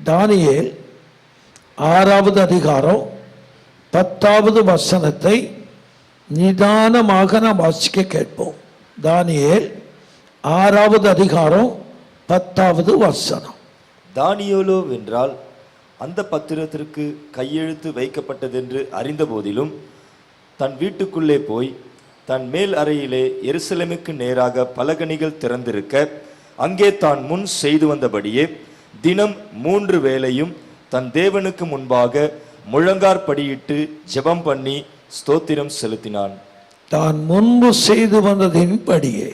தானியேல் 6வது அதிகாரம் 10வது வசனத்தை நிதானமாக நாம் வாசிக்க கேட்போம். தானியேல் 6வது அதிகாரம் 10வது வசனம். தானியேலோ வென்றால் அந்த பத்திரத்திற்கு கையெழுத்து வைக்கப்பட்டதென்று அறிந்த போதிலும் தன் வீட்டுக்குள்ளே போய் தன் மேல் அறையிலே எருசலேமுக்கு நேராக பலகணிகள் திறந்திருக்க அங்கே தான் முன் செய்து வந்தபடியே தினம் 3 வேளையும் தன் தேவனுக்கு முன்பாக முழங்காற்படியிட்டு ஜெபம் பண்ணி ஸ்தோத்திரம் செலுத்தினான். தான் முன்பு செய்து வந்ததின்படியே.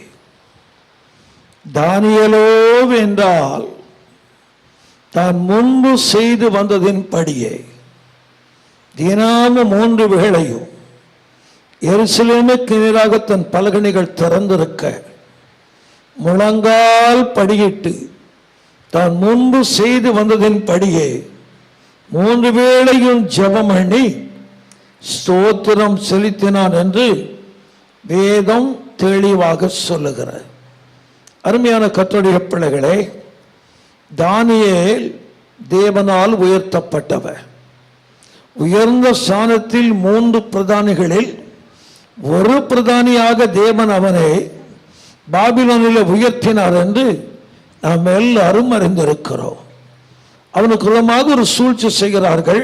தானியேலோ என்றால் தான் முன்பு செய்து வந்ததின்படியே தினமும் 3 வேளையும் எருசலேமுக்கு நேராக தன் பலகணிகள் திறந்திருக்க முழங்கால் படியிட்டு தான் முன்பு செய்து வந்ததின்படியே 3 வேளையும் ஜெபம் பண்ணி ஸ்தோத்திரம் செலுத்தினான் என்று வேதம் தெளிவாக சொல்லுகிறது. அருமையான கர்த்தருடைய பிள்ளைகளே, தானியேல் தேவனால் உயர்த்தப்பட்டவர். உயர்ந்த ஸ்தானத்தில் 3 பிரதானிகளில் ஒரு பிரதானியாக தேவன் அவனை பாபிலோனில் உயர்த்தினார் என்று நாம் எல்லாரும் அறிந்திருக்கிறோம். அவனுக்கு மூலமாக ஒரு சூழ்ச்சி செய்கிறார்கள்.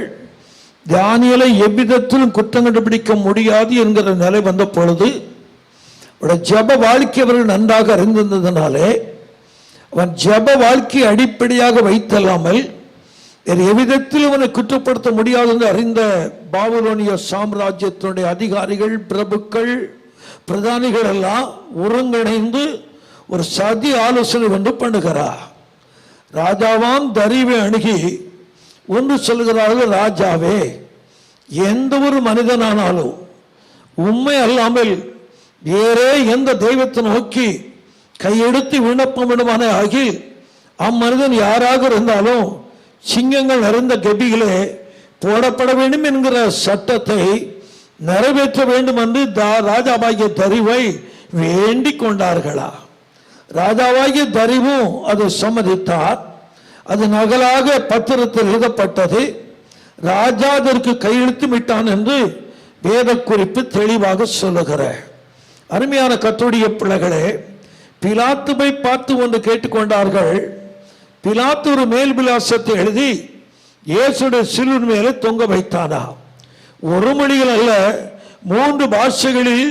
தானியேலை எவ்விதத்திலும் குற்றம் கண்டுபிடிக்க முடியாது என்கிற நிலை வந்த பொழுது ஜப வாழ்க்கை அவர்கள் நன்றாக அறிந்திருந்ததினாலே அவன் ஜப வாழ்க்கையை அடிப்படையாக வைத்தல்லாமல் வேறு எவ்விதத்தில் அவனை குற்றப்படுத்த முடியாது என்று அறிந்த பாபிலோனிய சாம்ராஜ்யத்தினுடைய அதிகாரிகள், பிரபுக்கள், பிரதானிகள் எல்லாம் ஒருங்கிணைந்து ஒரு சதி ஆலோசனை ஒன்று பண்ணுகிறார். ராஜாவான் தரிவை அணுகி ஒன்று சொல்கிறார்கள், ராஜாவே, எந்த ஒரு மனிதனானாலும் உண்மை அல்லாமல் வேறே எந்த தெய்வத்தை நோக்கி கையெடுத்து விண்ணப்பம் விடுமான ஆகி அம்மனிதன் யாராக இருந்தாலும் சிங்கங்கள் நிறைந்த கெபிகளே போடப்பட வேண்டும் என்கிற சட்டத்தை நிறைவேற்ற வேண்டும் என்று ராஜாவாகிய தரிவை வேண்டிக் கொண்டார்களா. ராஜாவாகிய தரிவும் அதை சம்மதித்தார். அது நகலாக பத்திரத்தில் எழுதப்பட்டது. ராஜா அதற்கு கையெழுத்து விட்டான் என்று வேத குறிப்பு தெளிவாக சொல்லுகிற அருமையான கர்த்தருடைய பிள்ளைகளே, பிலாத்துவை பார்த்து ஒன்று கேட்டுக்கொண்டார்கள். பிலாத்து ஒரு மேல் விலாசத்தை எழுதி இயேசுடைய சிலுவின் மேலே தொங்க வைத்தானா. ஒரு மொழிகள் அல்ல, 3 பாஷைகளில்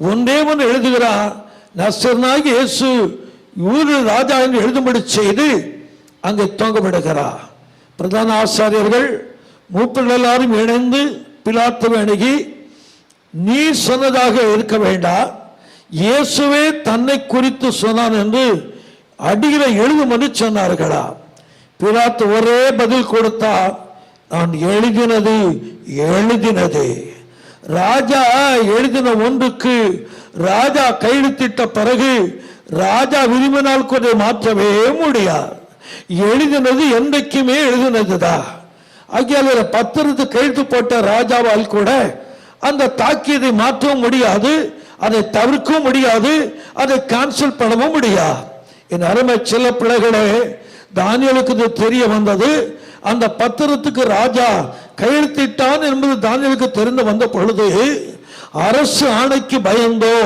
ஒன்றே ஒன்று எழுதுகிறார். நசரேயனாகிய இயேசு யூத ராஜா என்று எழுதும்படி செய்து அங்கே தொங்க விடுகிறார். பிரதான ஆசாரியர்கள் மூப்பர்கள் எல்லாரும் இணைந்து பிலாத்துவை அணுகி, நீ சொன்னதாக இருக்க வேண்டாம், இயேசுவே தன்னை குறித்து சொன்னான் என்று அடியில எழுதும்படி சொன்னார்களா. பிலாத்து ஒரே பதில் கொடுத்தார், நான் எழுதினது எழுதினது. ராஜா எழுதின ஒன்றுக்கு ராஜா கையெழுத்திட்ட பிறகு ராஜா விரும்பினால் கூட மாற்றவே முடியாது. எழுதினது என்றைக்குமே எழுதினதுதான். ஆகிய பத்திரத்து கையெழுத்து போட்ட ராஜாவால் கூட அந்த தாக்கியதை மாற்றவும் முடியாது, அதை தவிர்க்கவும் முடியாது, அதை கேன்சல் பண்ணவும் முடியாது. என் அருமை சில பிள்ளைகளே, தானியேலுக்கு இது தெரிய வந்தது. அந்த பத்திரத்துக்கு ராஜா கையெழுத்திட்டான் என்பது தானியேலுக்கு தெரிந்து வந்த பொழுது அரசு ஆணைக்கு பயந்தோ,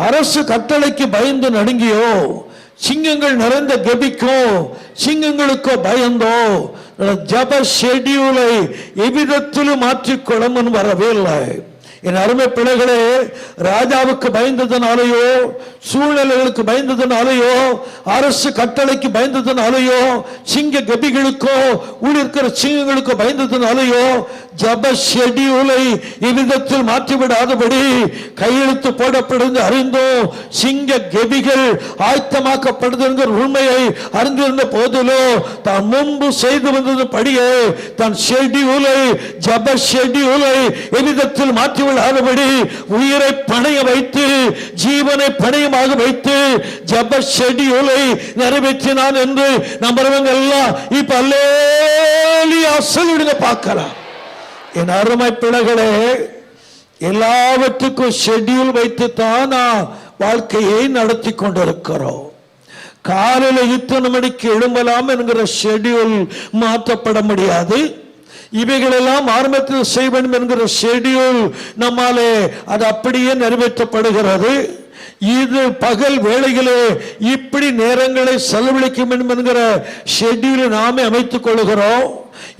அரசு கட்டளைக்கு பயந்து நடுங்கியோ, சிங்கங்கள் நிறைந்த கெபிக்கோ சிங்கங்களுக்கோ பயந்தோ ஜப ஷெட்யூலை எவ்விதத்திலும் மாற்றிக்கொள்ள வரவே இல்லை. என் அருமை பிள்ளைகளே, ராஜாவுக்கு பயந்ததுனாலேயோ, சூழ்நிலைகளுக்கு பயந்ததுனாலேயோ, அரசு கட்டளைக்கு பயந்ததுனாலேயோ, சிங்க கபிகளுக்கோ ஊழிருக்கிற சிங்கங்களுக்கோ பயந்ததுனாலேயோ ஜப ஷெட்யூலை இவ்விதத்தில் மாற்றிவிடாதபடி கையெழுத்து போடப்படுது அறிந்தோம். சிங்க கபிகள் ஆயத்தமாக்கப்படுதுங்கிற உண்மையை அறிந்திருந்த போதிலோ தான் முன்பு செய்து வந்தது படியே தன் ஷெட்யூலை ஜப ஷெட்யூலை எவ்விதத்தில் மாற்றி விடாதபடி உயிரை பணைய வைத்து ஜீவனை பணையமாக வைத்து ஜப ஷெட்யூலை நிறைவேற்றினான் என்று நம்புறவங்க எல்லாம் இப்ப அல்லேலூயா சொல்லிடுங்க பார்க்கலாம். என் அருமை பிள்ளைகளே, எல்லாவற்றுக்கும் ஷெட்யூல் வைத்து தான் வாழ்க்கையை நடத்தி கொண்டிருக்கிறோம். காலையில் இத்தனை மணிக்கு எழும்பலாம் என்கிற ஷெட்யூல் மாற்றப்பட முடியாது. இவைகளெல்லாம் ஆரம்பத்தில் செய்ய வேண்டும் என்கிற ஷெட்யூல் நம்மாலே அது அப்படியே நிறைவேற்றப்படுகிறது. இது பகல் வேளைகளே இப்படி நேரங்களை செலவழிக்க வேண்டும் என்கிற ஷெட்யூலை நாமே அமைத்துக் கொள்கிறோம்.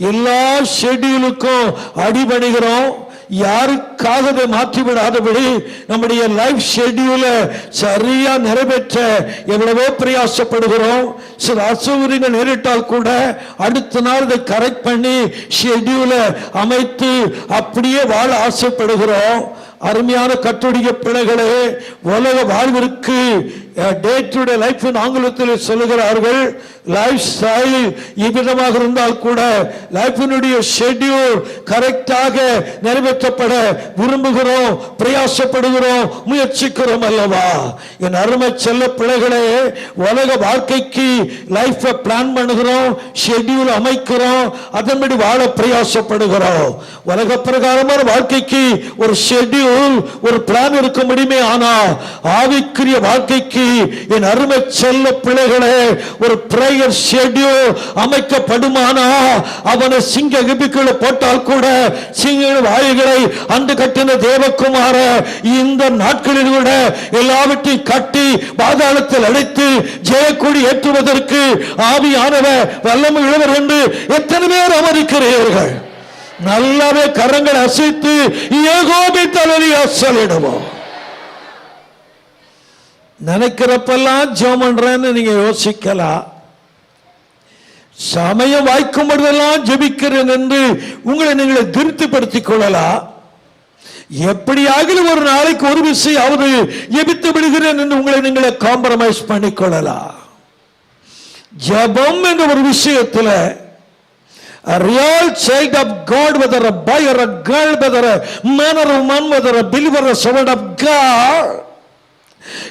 எல்லா ஷெட்யூலுக்கும் அடிபணிகிறோம். யாருக்காக அதை மாற்றிவிடாதபடி நம்முடைய லைஃப் ஷெட்யூல சரியா நிறைவேற்ற எவ்வளவோ பிரயாசப்படுகிறோம். சில அசௌகரியங்கள் நேரிட்டால் கூட அடுத்த நாள் இதை கரெக்ட் பண்ணி ஷெட்யூல அமைத்து அப்படியே வாழ ஆசைப்படுகிறோம். அருமையான கத்தோலிக்க பிள்ளைகளே, உலக வாழ்விற்கு டே டு டே லைஃப் ஆங்கிலத்தில் சொல்லுகிறார்கள். லைஃப் ஸ்டைல் இவ்விதமாக இருந்தால் கூட லைஃபினுடைய ஷெட்யூல் கரெக்டாக நிறைவேற்றப்பட விரும்புகிறோம், பிரயாசப்படுகிறோம், முயற்சிக்கிறோம் அல்லவா? என் அருமை செல்ல பிள்ளைகளே, உலக வாழ்க்கைக்கு லைஃப் பிளான் பண்ணுகிறோம், ஷெட்யூல் அமைக்கிறோம், அதன்படி வாழ பிரயாசப்படுகிறோம். உலக பிரகாரமான வாழ்க்கைக்கு ஒரு ஷெட்யூல், ஒரு பிளான் இருக்க முடியுமே. ஆனா ஆவிக்குரிய வாழ்க்கைக்கு என் அருமை செல்ல பிள்ளைகளே ஒரு பிரேயர் ஷெட்யூல் அமைக்கப்படுமானா அவனை சிங்க கிபிக்குள்ள போட்டால் கூட சிங்க வாயுகளை அந்த கட்டின தேவகுமார இந்த நாட்களில் கூட எல்லாவற்றையும் கட்டி பாதாளத்தில் அடைத்து ஜெயக்கொடி ஏற்றுவதற்கு ஆவியானவர் வல்லமை உள்ளவர் என்று எத்தனை பேர் அமர்க்கிறீர்கள்? நல்லாவே கரங்களை அசைத்து ஏகோபி தலையா சொல்லிடுவோம். நினைக்கிறப்பெல்லாம் ஜெபம் பண்றேன்னு நீங்க யோசிக்கலாம். சமயம் வாய்க்கும் பொழுதெல்லாம் ஜெபிக்கிறேன் என்று உங்களை நீங்களே திருப்திப்படுத்திக் கொள்ளலாம். எப்படியாக ஒரு நாளைக்கு ஒரு விஷயம் ஜெபித்து விடுகிறேன் என்று உங்களை நீங்களே காம்ப்ரமைஸ் பண்ணிக்கொள்ளலாம். ஜெபம் என்ற ஒரு விஷயத்தில் a real child of God, whether a boy or a girl, whether a man or a woman, whether a believer or a servant of God,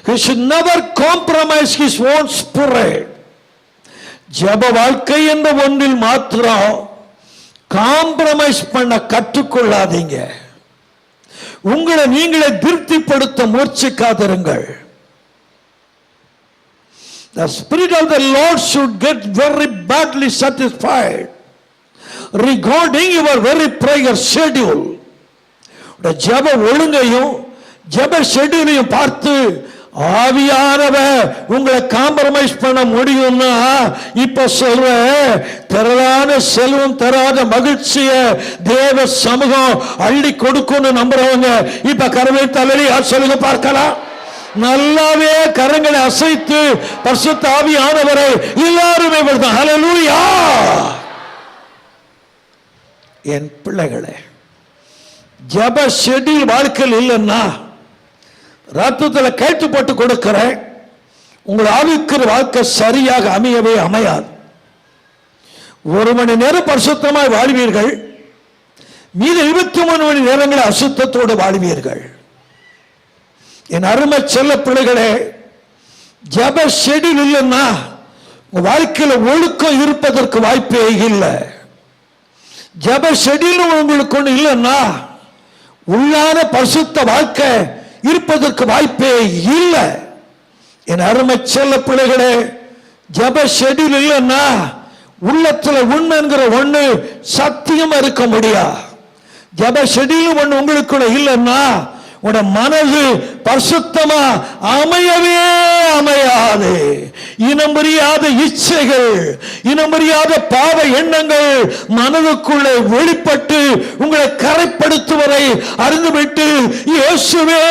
he should never compromise his own spirit. ஜெப வாழ்க்கை என்ற ஒன்றில் மாத்திரம் compromise பண்ண கற்றுக்கொள்ளாதீங்க. உங்களை நீங்களே திருப்திப்படுத்த முயற்சிக்காதிருங்கள். The spirit of the Lord should get very badly satisfied regarding your very prayer schedule. ஜெப ஒழுங்கையும் ஜெப ஷெட்யூலையும் பார்த்து ஆவியானவர் உங்களை காம்ப்ரமைஸ் பண்ண முடியும்னா இப்ப சொல்ற திரளான செல்வம் தராத மகிழ்ச்சிய தேவ சமூகம் அள்ளி கொடுக்கும்னு நம்புறவங்க இப்ப கரவை தலையை சொல்லுங்க பார்க்கலாம். நல்லாவே கரங்களை அசைத்து பரிசுத்த ஆவியானவரை எல்லாருமே ஹல்லேலூயா. என் பிள்ளைகளே, ஜெப ஷெட்யூல் வாழ்க்கையில் இல்லைன்னா ரத்தத்தில் கேட்டு போட்டு கொடுக்கிறேன், உங்கள் ஆவிக்குரிய வாழ்க்கை சரியாக அமையவே அமையாது. 1 மணி நேரம் பரிசுத்தமாய் வாழ்வீர்கள், மீது 23 மணி நேரங்களை அசுத்தத்தோடு வாழ்வீர்கள். என் அருமை செல்ல பிள்ளைகளே, ஜெப ஷெட்யூல் இல்லைன்னா உங்க வாழ்க்கையில் ஒழுக்கம் இருப்பதற்கு வாய்ப்பே இல்லை. ஜெப ஷெட்யூல் உங்களுக்கு ஒன்று இல்லைன்னா உள்ளான பரிசுத்த வாழ்க்கை இருப்பதற்கு வாய்ப்பே இல்லை. என் அருமை செல்ல பிள்ளைகளே, ஜெப ஷெட்யூல் இல்லைன்னா உள்ளத்துல உண்மை என்கிற ஒண்ணு சத்தியமா இருக்க முடியாது. ஜெப ஷெட்யூல் ஒண்ணு உங்களுக்குள்ள இல்லைன்னா உட மனது பரிசுத்தமா அமையவே அமையாது. இனம் புரியாத இச்சைகள், இனம் புரியாத பாவ எண்ணங்கள் மனதுக்குள்ளே வெளிப்பட்டு உங்களை கரைப்படுத்துவதை அறிந்துவிட்டு, இயேசுவே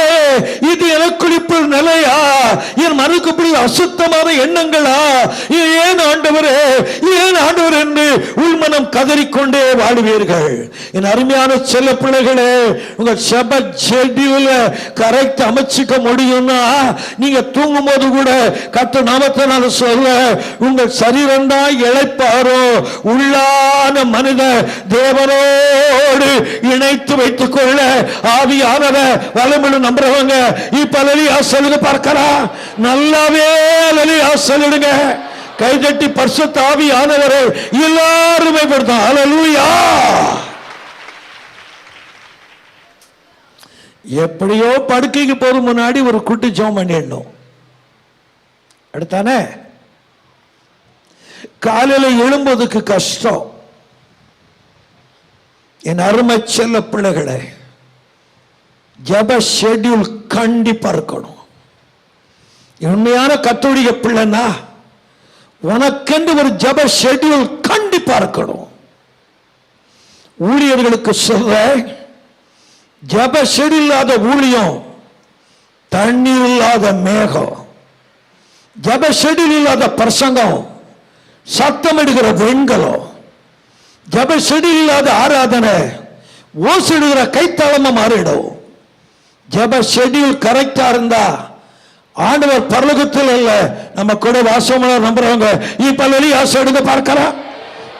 இது எனக்குள் நிலையா, என் மனதுக்குள் அசுத்தமான எண்ணங்களா, ஏன் ஆண்டவரே ஏன் ஆண்டவர் என்று உள்மனம் கதறிக்கொண்டே வாழுவீர்கள். என் அருமையான செல்ல பிள்ளைகளே, உங்கள் ஜெப ஷெட்யூல் கரெக்ட் அமைச்சுக்க முடியும்னா நீங்க தூங்கும் போது கூட கர்த்தர் நாமத்தை நான் சொல்ல, உங்கள் சரீரம் தான் இளைப்பாரோ, உள்ளான மனித தேவனோடு இணைத்து வைத்துக் கொள்ள ஆவியானவர் வல்லமையுள்ள நம்புறவங்க இப்ப லலியா சொல்லுங்க பார்க்கலாம். நல்லாவே லலியா சொல்லுங்க. கைதட்டி பரிசுத்த ஆவியானவரை எல்லாருமே கொடுத்தான். ஹல்லேலூயா. எப்படியோ படுக்கைக்கு போற முன்னாடி ஒரு குட்டி ஜெபம் பண்ணிடணும். அடுத்தானே காலையில் எழும்புவதற்கு கஷ்டம். என் அருமை செல்ல பிள்ளைகளே, ஜெப ஷெட்யூல் கண்டிப்பா இருக்கணும். உண்மையான கத்தோலிக்க பிள்ளைன்னா உனக்கென்று ஒரு ஜெப ஷெட்யூல் கண்டிப்பா இருக்கணும். ஊழியர்களுக்கு சொல்ற, ஜெப ஷெட்யூல் இல்லாத ஊழியம் தண்ணீர் இல்லாத மேகம், ஜெப ஷெட்யூல் இல்லாத பிரசங்கம் சத்தம் எடுக்கிற வெண்கலம், ஜெப ஷெட்யூல் இல்லாத ஆராதனை ஓசிடுகிற கைத்தாளமா மாறிடும். ஜெப ஷெட்யூல் கரெக்டா இருந்தா ஆண்டவர் பரலோகத்தில் அல்ல, நம்ம கூட வாசம் நம்புறவங்க இப்ப ஆசைடுங்க பார்க்கலாம்.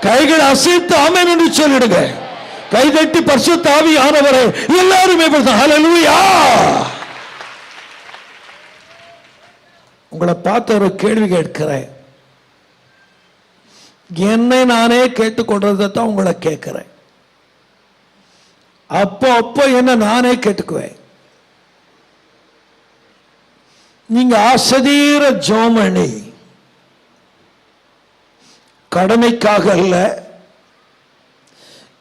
கைகள் அசைத்து ஆமென் என்று சொல்லிடுங்க. கைதட்டி பரிசுத்த ஆவியானவரே எல்லாருமே ஹல்லேலூயா. உங்களை பார்த்து ஒரு கேள்வி கேட்கிறேன். என்னை நானே கேட்டுக்கொண்டதை தான் உங்களை கேட்கிறேன். அப்போ என்ன நானே கேட்டுக்குவேன். நீங்க ஆசதீர ஜோமணி கடமைக்காக அல்ல,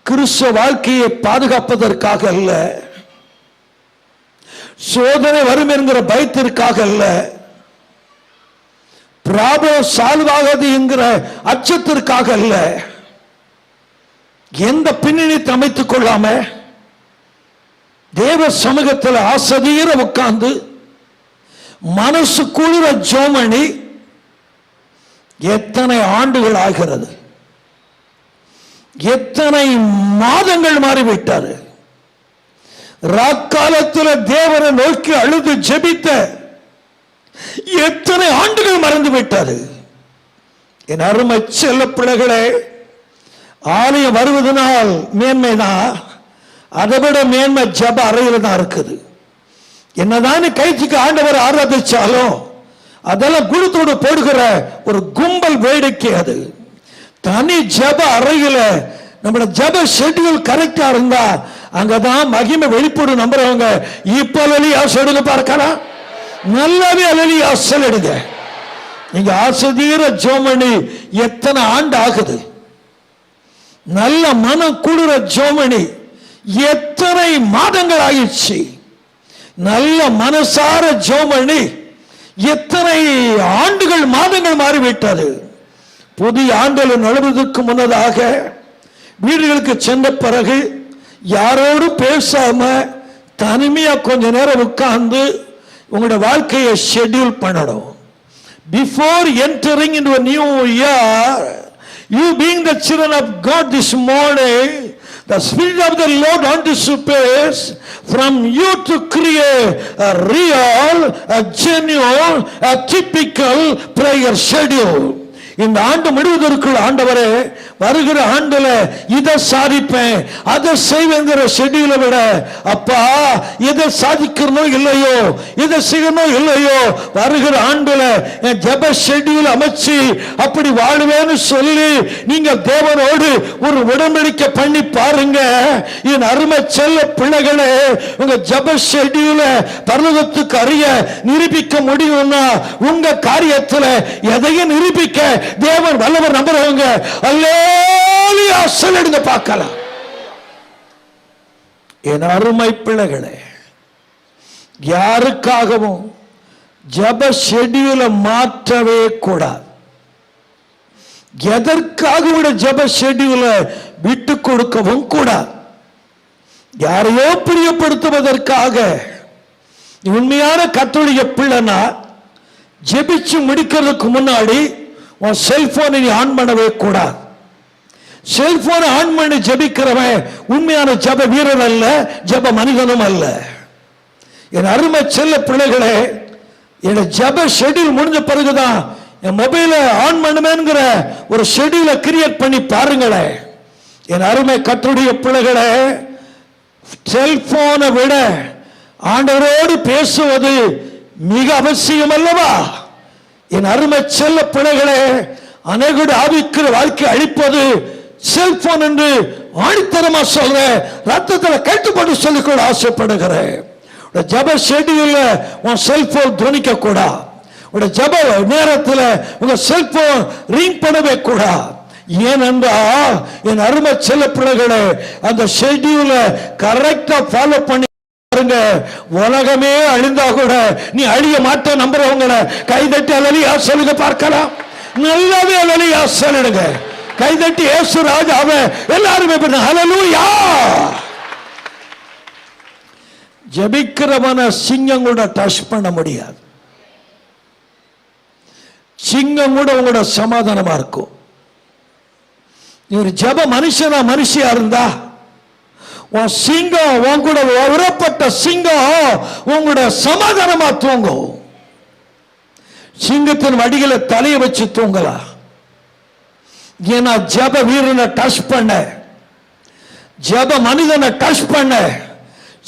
கிறிஸ்துவ வாழ்க்கையை பாதுகாப்பதற்காக அல்ல, சோதனை வரும் என்கிற பயத்திற்காக அல்ல, பிராபலம் சால்வாகது என்கிற அச்சத்திற்காக அல்ல, எந்த பின்னணி அமைத்துக் கொள்ளாம தேவ சமூகத்தில் ஆசதீர உட்கார்ந்து மனசு குளிர ஜோமணி எத்தனை ஆண்டுகள் ஆகிறது, எத்தனை மாதங்கள் மாறிவிட்டாரு. ராக்காலத்தில் தேவனை நோக்கி அழுது ஜெபித்த எத்தனை ஆண்டுகள் மறந்து விட்டாரு. என் அருமை செல்ல பிள்ளைகளே, ஆலயம் வருவதனால் மேன்மைதான், அதை விட மேன்மை ஜெப அறையில் தான் இருக்குது. என்னதான் கைக்கு ஆண்டவர் ஆராதிச்சாலும் அதெல்லாம் குருத்தோடு போடுகிற ஒரு கும்பல் வேடிக்கை. அது தனி ஜெப அறையில நம்மளோட ஜெப ஷெட்யூல் கரெக்டா இருந்தா அங்கதான் மகிமை வெளிப்படும். நம்புறவங்க இப்ப அலலியா சொல்லுங்க பார்க்கலாம். நல்லாவே அலலியா சொல்லிடுங்க. நீங்க ஆசதீர ஜோமணி எத்தனை ஆண்டு ஆகுது, நல்ல மனம் குளிர ஜோமணி எத்தனை மாதங்கள் ஆயிடுச்சு, நல்ல மனசார ஜோமணி எத்தனை ஆண்டுகள் மாதங்கள் மாறிவிட்டது. புதிய ஆண்டுகள் நுழைவதற்கு முன்னதாக வீடுகளுக்கு சென்ற பிறகு யாரோடு பேசாம தனிமையா கொஞ்ச நேரம் உட்கார்ந்து உங்களுடைய வாழ்க்கையை ஷெட்யூல் பண்ணணும். Before entering into a new year, you being the children of God this morning, the Spirit of the Lord anticipates from you to create a real, a genuine, a typical prayer schedule. இந்த ஆண்டு முடிவதற்குள் ஆண்டவரே வருகிற ஆண்டுல இதை சாதிப்பேன் அதை செய்வேங்கிற ஷெட்யூலை விட, அப்பா இதை சாதிக்கணும் இல்லையோ, இதை செய்யணும் இல்லையோ, வருகிற ஆண்டுல என் ஜெப ஷெட்யூல் அமைச்சு அப்படி வாழ்வேன்னு சொல்லி நீங்க தேவனோடு ஒரு உடன்படிக்கை பண்ணி பாருங்க. என் அருமை செல்ல பிள்ளைகளே, உங்க ஜெப ஷெட்யூல பரலோகத்துக்கு அறிய நிரூபிக்க முடியும்னா உங்க காரியத்துல எதையும் நிரூபிக்க தேவன் வல்லவர். நம்புறவங்க அல்லேலூயா சொல்லிடுங்க பார்க்கலாம். என் அருமை பிள்ளைகளே, யாருக்காகவும் ஜெப ஷெட்யூல மாற்றவே கூடாது. எதற்காக ஜெப ஷெட்யூல விட்டு கொடுக்கவும் கூடாது. யாரையோ பிரியப்படுத்துவதற்காக உண்மையான கத்தோலிக்க பிள்ளைனா ஜெபிச்சு முடிக்கிறதுக்கு முன்னாடி உன் செல்போனை நீ ஆன் பண்ணவே கூடாது. செல்போனை ஆன் பண்ணி ஜெபிக்கிறவன் உண்மையான ஜெப வீரன் அல்ல, ஜெப மனிதனும் அல்ல. என் அருமை செல்ல பிள்ளைகளே, என் ஜெப ஷெட்யூல் முடிஞ்ச பிறகுதான் என் மொபைல ஆன் பண்ணுமேங்கிற ஒரு ஷெட்யூலை கிரியேட் பண்ணி பாருங்களேன். என் அருமை கர்த்தருடைய பிள்ளைகளே, செல்போனை விட ஆண்டவரோடு பேசுவது மிக அவசியம் அல்லவா? என் அருமை செல்ல பிள்ளைகளே, அநேகருடைய ஆவிக்குரிய வாழ்க்கை அழிப்பது செல்போன் என்று ஆணித்தரமா சொல்றேன். ரத்தத்தில் கேட்டுப்பட்டு சொல்லிக்கொள்ள ஆசைப்படுகிறேன். ஜெப ஷெட்யூல்ல உன் செல்போன் துவனிக்க கூடாது. உங்களுடைய ஜெப நேரத்தில் உங்க செல்போன் ரிங் பண்ணவே கூடாது. ஏனென்றால் என் அருமை செல்ல பிள்ளைகளே, அந்த ஷெட்யூல கரெக்டா ஃபாலோ பண்ணி பாருங்க, உலகமே அழிந்தா கூட நீ அழிய மாட்ட நம்புறவங்களை கைதட்டி அல்லலியா சொல்லுங்க பார்க்கலாம். நல்லாவே அல்லலியா சொல்லுங்க. கைதட்டி இயேசு ராஜாவே எல்லாருமே ஹல்லேலூயா. ஜெபிக்கிறவன சிங்கம் கூட டச் பண்ண முடியாது. சிங்கம் கூட உங்களோட சமாதானமா இருக்கும். நீ ஒரு ஜெப மனுஷனா மனுஷியா இருந்தா உன் சிங்கம் உன் கூட உறப்பட்ட சிங்கம் உங்களோட சமாதானமா தூங்கும். சிங்கத்தின் வடிகளை தலையை வச்சு தூங்கலாம். ஏன்னா ஜெப வீரனை டச் பண்ண, ஜெப மனிதனை டச் பண்ண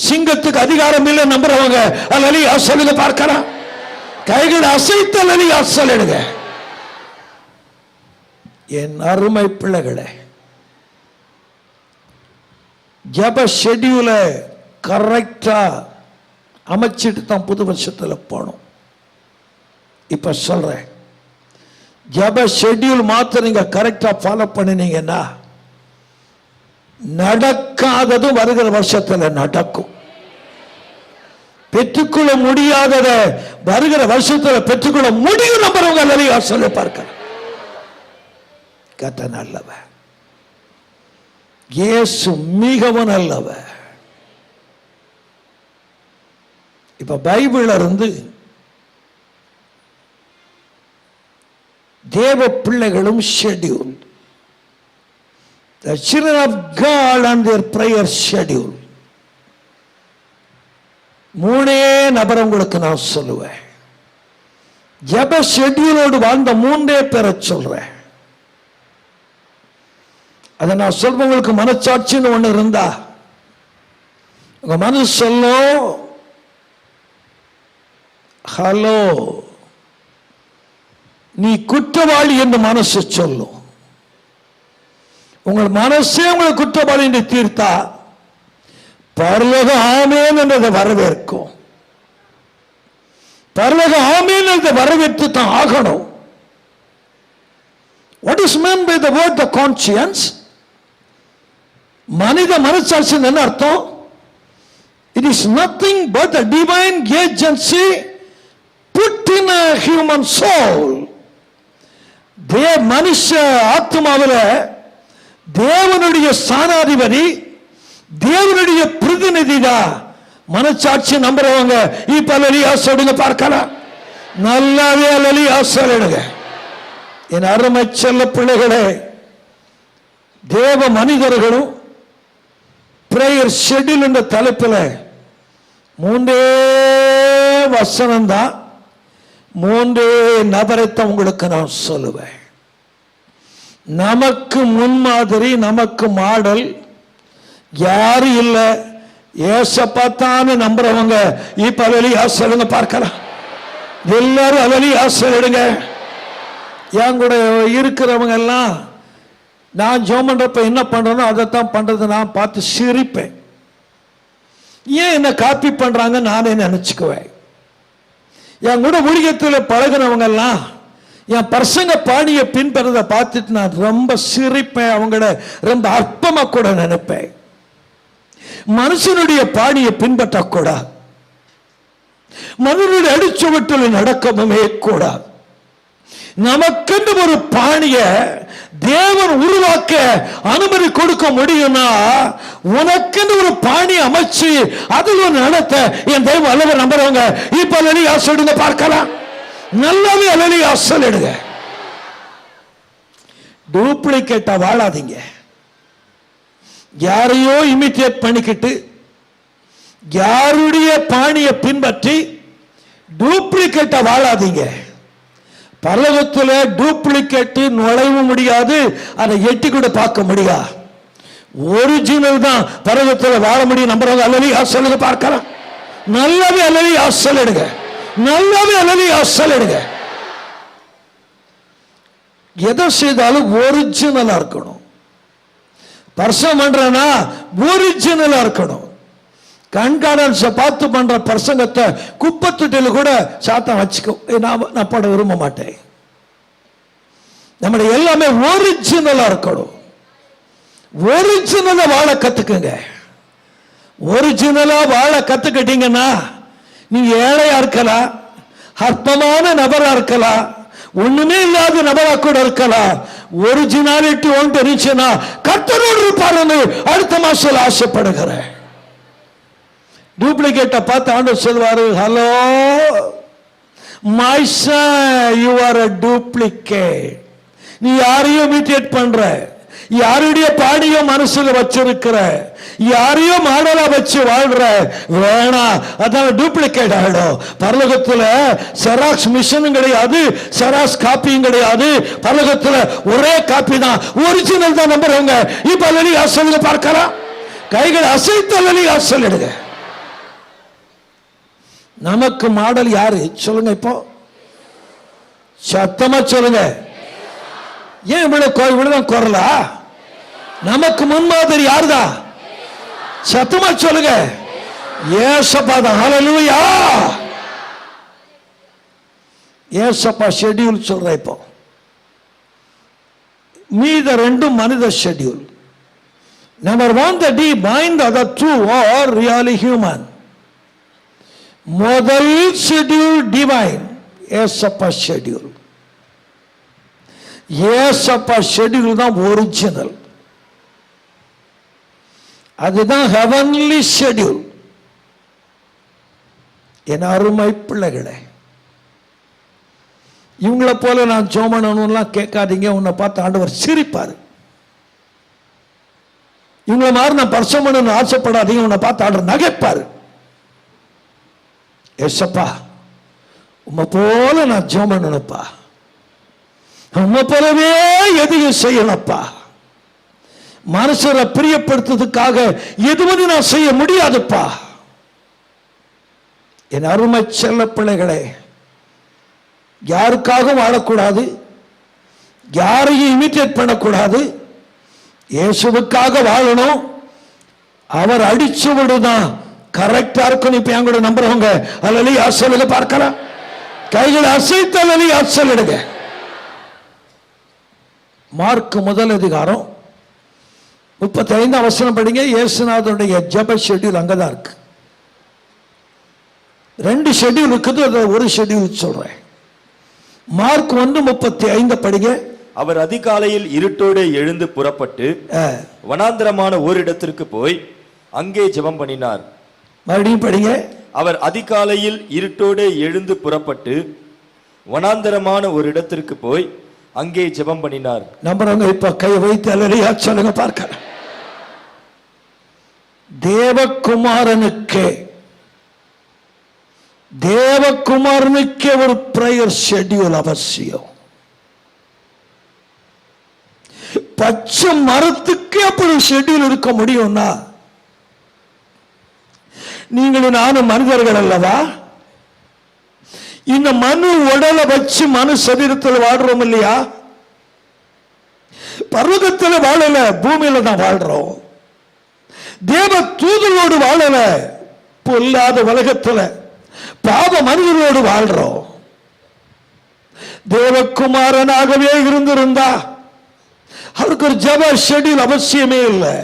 சிங்கத்துக்கு அதிகாரம் இல்லை நம்புறவங்க அல்லலியா சொல்லுங்க பார்க்கலாம். கைகளை அசைத்து அல்லலியா சொல்லுங்க. என் அருமை பிள்ளைகளே, ஜெப ஷெட்யூல கரெக்டா அமைச்சிட்டு தான் புது வருஷத்துல போனோம். இப்ப சொல்றேன், ஜெப ஷெட்யூல் மாத்திரம் நீங்க கரெக்டா ஃபாலோ பண்ணினீங்கன்னா நடக்காததும் வருகிற வருஷத்துல நடக்கும். பெற்றுக்கொள்ள முடியாதத வருகிற வருஷத்துல பெற்றுக்கொள்ள முடியும் நம்புறவங்க நிறைய சொல்லி பார்க்க. கர்த்தர் நல்லவர், இயேசு மிகவும் நல்லவர். இப்ப பைபிள்ல இருந்து தேவ பிள்ளைகளும் schedule, the children of God and their prayer schedule, மூணே நபர் உங்களுக்கு நான் சொல்லுவேன். ஜெப ஷெட்யூலோடு வாழ்ந்த மூன்றே பேரை சொல்றேன். அதை நான் சொல்றவங்களுக்கு மனச்சாட்சின்னு ஒண்ணு இருந்தா உங்க மனசு சொல்லும், ஹலோ நீ குற்றவாளி என்று மனசு சொல்லும். உங்கள் மனசே உங்களை குற்றவாளி என்று தீர்த்தா பரலோகம் ஆமென் என்றதை வரவேற்கும். பரலோகம் ஆமென் என்றதை வரவேற்று தான் ஆகணும். What is meant by the word the conscience? மனித மனசாட்சி என்ன அர்த்தம்? It is nothing but a divine agency put in a human soul. மனுஷ ஆத்மாவில் தேவனுடைய ஸ்தானாதிபதி, தேவனுடைய பிரதிநிதி தான் மனச்சாட்சி நம்புறவங்க. இப்ப அல்லலியா சொல்லுங்க பார்க்கலாம். நல்லாவே அல்லலியா சொல்லுங்க. என் அருமை செல்ல பிள்ளைகளே, தேவ மனிதர்களும் பிரேயர் ஷெட்யூல் என்ற தலைப்பில் மூன்றே வசனம் தான், மூன்றே நபரைத்தான் உங்களுக்கு நான் சொல்லுவேன். நமக்கு முன்மாதிரி, நமக்கு மாடல் யாரும் இல்லை. ஏசப்பாத்தான்னு நம்புறவங்க இப்ப அல்லலியா சொல்லுங்க பார்க்கலாம். எல்லாரும் அல்லலியா சொல்லிடுங்க. என் கூட இருக்கிறவங்க எல்லாம் நான் ஜெபம் பண்றப்ப என்ன பண்றேனோ அதைத்தான் பண்றது நான் பார்த்து சிரிப்பேன். ஏன் என்ன காப்பி பண்றாங்க நானே நினைச்சுக்குவேன். என் கூட ஊழியத்தில் பழகினவங்க எல்லாம் என் பர்சங்க பாணியை பின்பற்றதை பார்த்துட்டு நான் ரொம்ப சிரிப்பேன். அவங்கள ரொம்ப அற்பமா கூட நினைப்பேன். மனுஷனுடைய பாணியை பின்பற்றக்கூடாது. மனிதனுடைய அடிச்சுவட்டில் நடக்கவே கூடாது. நமக்கென்று ஒரு பாணிய தேவன் உருவாக்க அனுமதி கொடுக்க முடியும்னா உனக்கென்று ஒரு பாணி அமைச்சு அதில் ஒரு நடத்த என் தெய்வம் அல்லவர் நம்புறவங்க இப்ப அல்லலியா சொல்லுங்க பார்க்கலாம். நல்லாவே அல்லலியா சொல்லிடுங்க. டூப்ளிகேட்டா வாழாதீங்க. யாரையோ இமிட்டேட் பண்ணிக்கிட்டு யாருடைய பாணியை பின்பற்றி டூப்ளிகேட்டா வாழாதீங்க. பரலோகத்தில் டூப்ளிகேட் நுழைய முடியாது, அதை எட்டி கூட பார்க்க முடியாது. ஒரிஜினல் தான் பரலோகத்தில் வாழ முடியும் நம்புறவங்க அல்லலியா சொல்லுங்க பார்க்கலாம். நல்லாவே அல்லலியா சொல்லிடுங்க. நல்லாவே அல்லலியா சொல்லிடுங்க. எதை செய்தாலும் ஒரிஜினலா இருக்கணும். பர்சம் பண்றனா ஒரிஜினலா இருக்கணும். கண்காணன்ஸை பார்த்து பண்ற பிரசங்கத்தை குப்பத்தொட்டில கூட சாத்தான் வச்சுக்கோ, நான் பாட விரும்ப மாட்டேன். நம்முடைய எல்லாமே ஒரிஜினலா இருக்கணும். ஒரிஜினலா வாழ கத்துக்குங்க. ஒரிஜினலா வாழ கத்துக்கிட்டீங்கன்னா நீங்க ஏழையா இருக்கலாம், அற்பமான நபரா இருக்கலாம், ஒண்ணுமே இல்லாத நபரா கூட இருக்கலாம். ஒரிஜினாலிட்டி ஒன்று இருந்துச்சுன்னா கர்த்தரோடு இருப்பாருன்னு அடுத்த மாசம் ஆசைப்படுகிறேன். டூப்ளிகேட்டை பார்த்து ஆண்டவர் சொல்வாரு, hello my son, you are a duplicate. நீ யாரையும் இமிட்டேட் பண்ற, யாருடைய பாடிய மனசுல வச்சிருக்கிற, யாரையோ மாடலா வச்சு வாழ்ற, வேணாம். அதான் டூப்ளிகேட் ஆயிடும். பரலோகத்துல செராக்ஸ் மிஷினும் கிடையாது, செராக்ஸ் காப்பியும் கிடையாது. பரலோகத்துல ஒரே காப்பி தான், ஒரிஜினல் தான் நம்புறவங்க இப்ப அல்லி அசலுங்க பார்க்கலாம். கைகள் அசைத்து அல்லி அசலிடுங்க. நமக்கு மாடல் யாரு சொல்லுங்க? இப்போ சத்தமா சொல்லுங்க. ஏன் இவ்வளவுதான் குரலா? நமக்கு முன்மாதிரி யாருதான்? சத்தமா சொல்லுங்க. ஏசப்பா தான். ஹல்லேலூயா. ஏசப்பா ஷெட்யூல் சொல்ற. இப்போ மீத ரெண்டும் மனித schedule. Number 1 the divine, the other 2 are really human. முதல் ஷெட்யூல் டிவைன், ஏசப்பா ஷெட்யூல். ஏசப்பா ஷெட்யூல் தான் ஒரிஜினல். அதுதான் ஹெவன்லி ஷெட்யூல். என் அருமை பிள்ளைகளே, இவங்களை போல நான் ஜோமனலாம் கேட்காதீங்க. உன்னை பார்த்து ஆண்டவர் சிரிப்பாரு. இவங்களை மாதிரி நான் பரிசுத்தம் பண்ணணும்னு ஆசைப்படாதீங்க. உன்னை பார்த்து ஆண்டவர் நகைப்பாரு. ஏசப்பா, உம்மை போல நான் ஜெபம் பண்ணணும்ப்பா, உம்மை போலவே எதையும் செய்யணும்ப்பா. மனுஷரை பிரியப்படுத்துறதுக்காக எதுவும் நான் செய்ய முடியாதுப்பா. என் அருமை செல்ல பிள்ளைகளே, யாருக்காகவும் வாழக்கூடாது, யாரையும் இமிட்டேட் பண்ணக்கூடாது. இயேசுவுக்காக வாழணும். அவர் அடிச்சு விடுதான் கரெக்டா இருக்கும். இப்ப என் கூட நம்புறவங்க அல்லி அசலுங்க பார்க்கலாம். கைகளை அசைத்து அல்லி அசலிடுங்க. மார்க் முதல் அதிகாரம் 35 வசனம் படிங்க. இயேசுநாதனுடைய ஜெப ஷெட்யூல் அங்கதான் இருக்கு. 2 ஷெட்யூல் இருக்குது, அது ஒரு ஷெட்யூல் சொல்றேன். மார்க் 1:35 படிங்க. அவர் அதிகாலையில் இருட்டோடு எழுந்து புறப்பட்டு வனாந்தரமான ஓரிடத்திற்கு போய் அங்கே ஜெபம் பண்ணினார். மறுபடியும் படிங்க. அவர் அதிகாலையில் இருட்டோடு எழுந்து புறப்பட்டு வனாந்தரமான ஒரு இடத்திற்கு போய் அங்கே ஜெபம் பண்ணினார். நம்புறவங்க இப்ப கை வைத்து அல்லேலூயா சொல்லுங்க பார்க்கலாம். தேவகுமாரனுக்கே ஒரு பிரேயர் ஷெட்யூல் அவசியம். பச்சை மரத்துக்கு அப்படி ஷெட்யூல் இருக்க முடியும்னா நீங்களும் நானும் மனிதர்கள் அல்லவா? இந்த மனு உடலை வச்சு மனு சரீரத்தில் வாழ்றோம் இல்லையா? பர்வதத்தில் வாழல, பூமியில தான் வாழ்றோம். தேவ தூதரோடு வாழல, பொல்லாத உலகத்தில் பாவ மனிதரோடு வாழ்றோம். தேவகுமாரனாகவே இருந்திருந்தா அவருக்கு ஒரு ஜெப ஷெட்யூல் அவசியமே இல்லை.